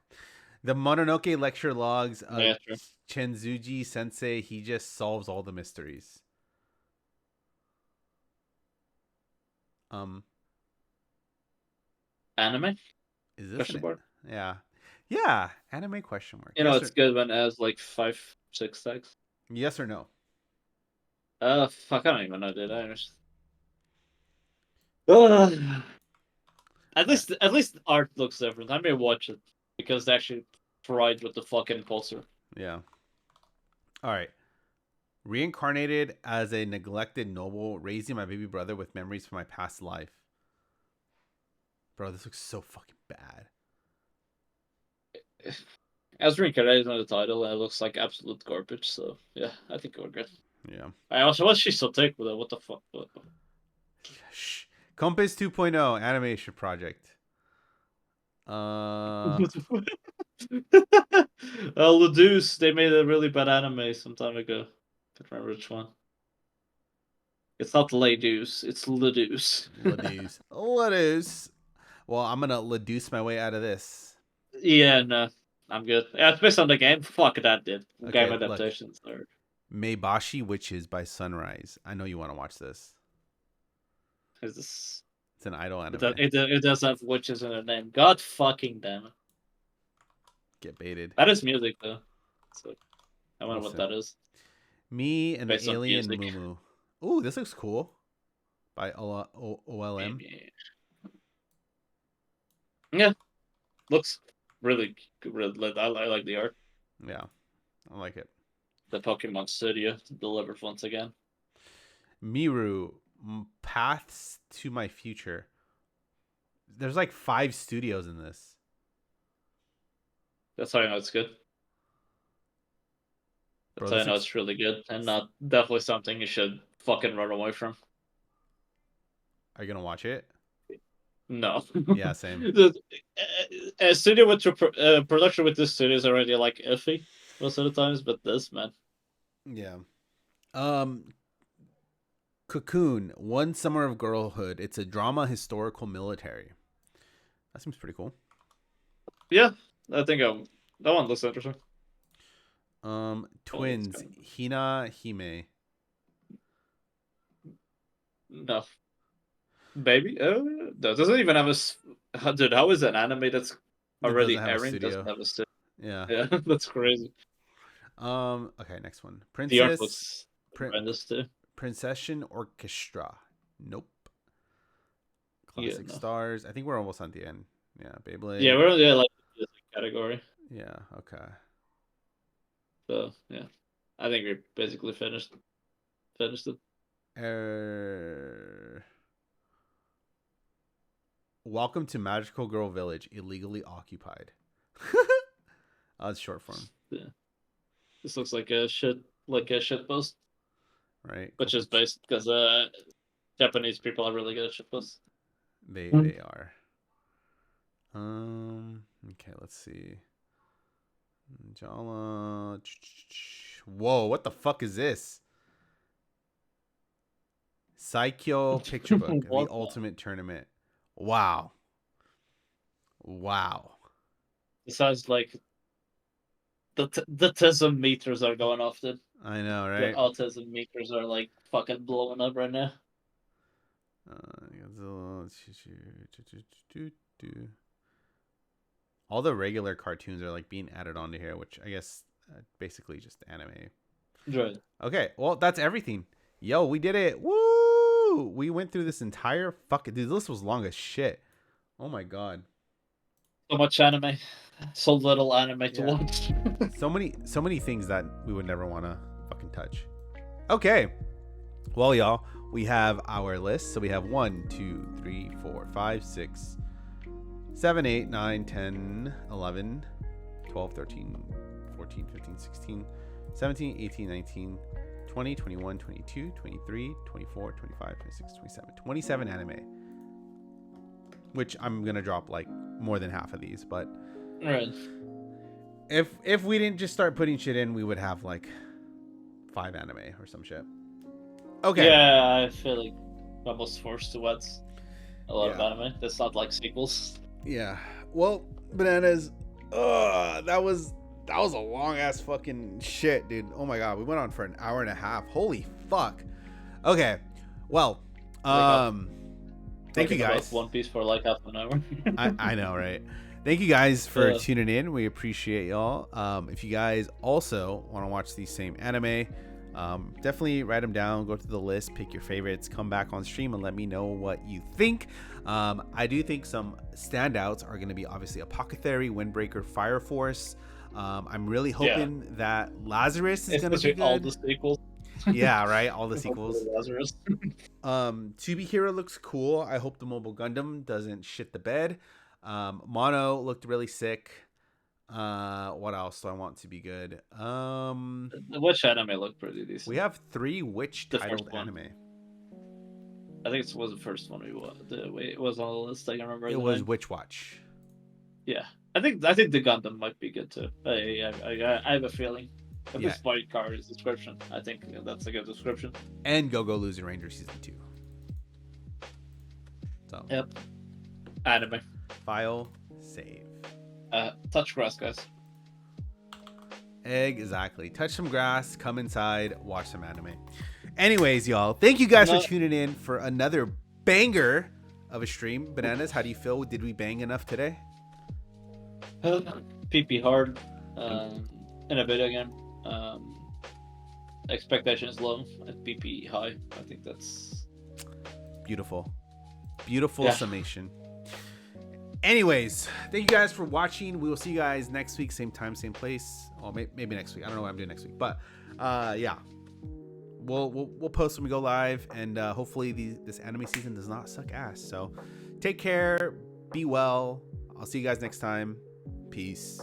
The Mononoke lecture logs of Yeah, true. Chenzuji Sensei. He just solves all the mysteries. Anime? Is this Question mark? yeah anime question mark? You know, Yes it's or, good when it has like 5, 6 tags. yes or no? Fuck, I don't even know, dude. I understand. Ugh. At least the art looks different. I may watch it because they actually tried with the fucking poster. Yeah. All right. Reincarnated as a neglected noble, raising my baby brother with memories from my past life. Bro, this looks so fucking bad. As reincarnated on the title, it looks like absolute garbage. So yeah, I think we're good. Yeah. I also what's she so thick with it? What the fuck? Shh. Compass 2.0 animation project. Ledoux, they made a really bad anime some time ago. Can't remember which one. It's not Ledoux, it's Ledoux. Ledoux. Well, I'm gonna Ledoux my way out of this. Yeah, no, I'm good. Yeah, it's based on the game. Fuck that, dude. Okay, Game look. adaptations are. Meibashi Witches by Sunrise. I know you want to watch this. Is this? It's an idol anime. It does have witches in the name. God fucking damn it. Get baited. That is music though. So I wonder Awesome. what that is. Me and Based the on alien music. Mumu. Ooh, this looks cool. By OLM. Yeah, looks really good. I like the art. Yeah, I like it. The Pokemon Studio delivered once again. Miru, Paths to My Future. There's like 5 studios in this. That's how I know it's good. Bro, That's how I this know looks- it's really good, and not definitely something you should fucking run away from. Are you gonna watch it? No. Yeah, same. A studio with production with this studio is already like iffy most of the times, but this man. Yeah. Cocoon, One Summer of Girlhood. It's a drama, historical, military. That seems pretty cool. Yeah, I think that one looks interesting. Twins, kind Hina Hime. No. Baby? That doesn't even have a. Dude, how is an anime that's already doesn't have a airing studio. doesn't have a studio? Yeah. Yeah, that's crazy. Okay, next one. The art Princess looks horrendous too. Princession Orchestra. Nope. Yeah, Classic no. Stars. I think we're almost at the end. Yeah, Beyblade. Yeah, we're only like this category. Yeah, okay. So yeah, I think we're basically finished. Finished it. Welcome to Magical Girl Village, illegally occupied. That's short form. Yeah, this looks like a shit post, Right? which is based because Japanese people are really good at shit posts. They are. Okay, let's see. Jala. Whoa, what the fuck is this? Saikyo Picture Book, the What the- ultimate tournament. Wow. This has like the autism meters are going off. Dude. I know, The right? autism meters are like fucking blowing up right now. All the regular cartoons are like being added onto here, which I guess basically just anime. Right. Okay, well that's everything. Yo, we did it! Woo! We went through this entire fucking. Dude, this was long as shit. Oh my god. So much anime, so little anime to Yeah. watch. So many things that we would never want to fucking touch. Okay. Well, y'all, we have our list. So we have 1, 2, 3, 4, 5, 6, 7, 8, 9, 10, 11, 12, 13, 14, 15, 16, 17, 18, 19, 20, 21, 22, 23, 24, 25, 26, 27. 27 anime. Which I'm going to drop like more than half of these, but Right. if we didn't just start putting shit in, we would have like 5 anime or some shit. Okay. Yeah, I feel like I'm almost forced to watch a lot of Yeah. anime. That's not like sequels. Yeah. Well, Bananas, that was a long ass fucking shit, dude. Oh my god, we went on for an hour and a half. Holy fuck. Okay. Well, thank you Talking about guys. One Piece for like half an hour. I know, right? Thank you guys for Yeah. tuning in. We appreciate y'all. If you guys also want to watch these same anime, definitely write them down, go to the list, pick your favorites, come back on stream and let me know what you think. I do think some standouts are going to be obviously Apothecary, Windbreaker, Fire Force. I'm really hoping that Lazarus is going to be Especially all good. the sequels. Yeah, right. All the sequels. Lazarus. To Be Hero looks cool. I hope the Mobile Gundam doesn't shit the bed. Mono looked really sick. What else do I want to be good? The Witch anime looked pretty decent. We have 3 Witch The first titled one. anime. I think it was the first one we watched. It was on the list. I can remember. It the was name. Witch Watch. Yeah, I think the Gundam might be good too. I have a feeling. If Yeah. it's White Card's description, I think that's a good description. And Go Go Loser Ranger season 2. So Yep. Anime. file save. Touch grass, guys. Exactly. Touch some grass, come inside, watch some anime. Anyways, y'all, thank you guys for tuning in for another banger of a stream. Bananas, how do you feel? Did we bang enough today? PP hard. In a video game. Expectations low. PP high. I think that's Beautiful. Beautiful Yeah. summation. Anyways, thank you guys for watching. We will see you guys next week, same time, same place. Well, maybe next week. I don't know what I'm doing next week, but yeah, we'll post when we go live, and hopefully this anime season does not suck ass. So take care, be well. I'll see you guys next time. Peace.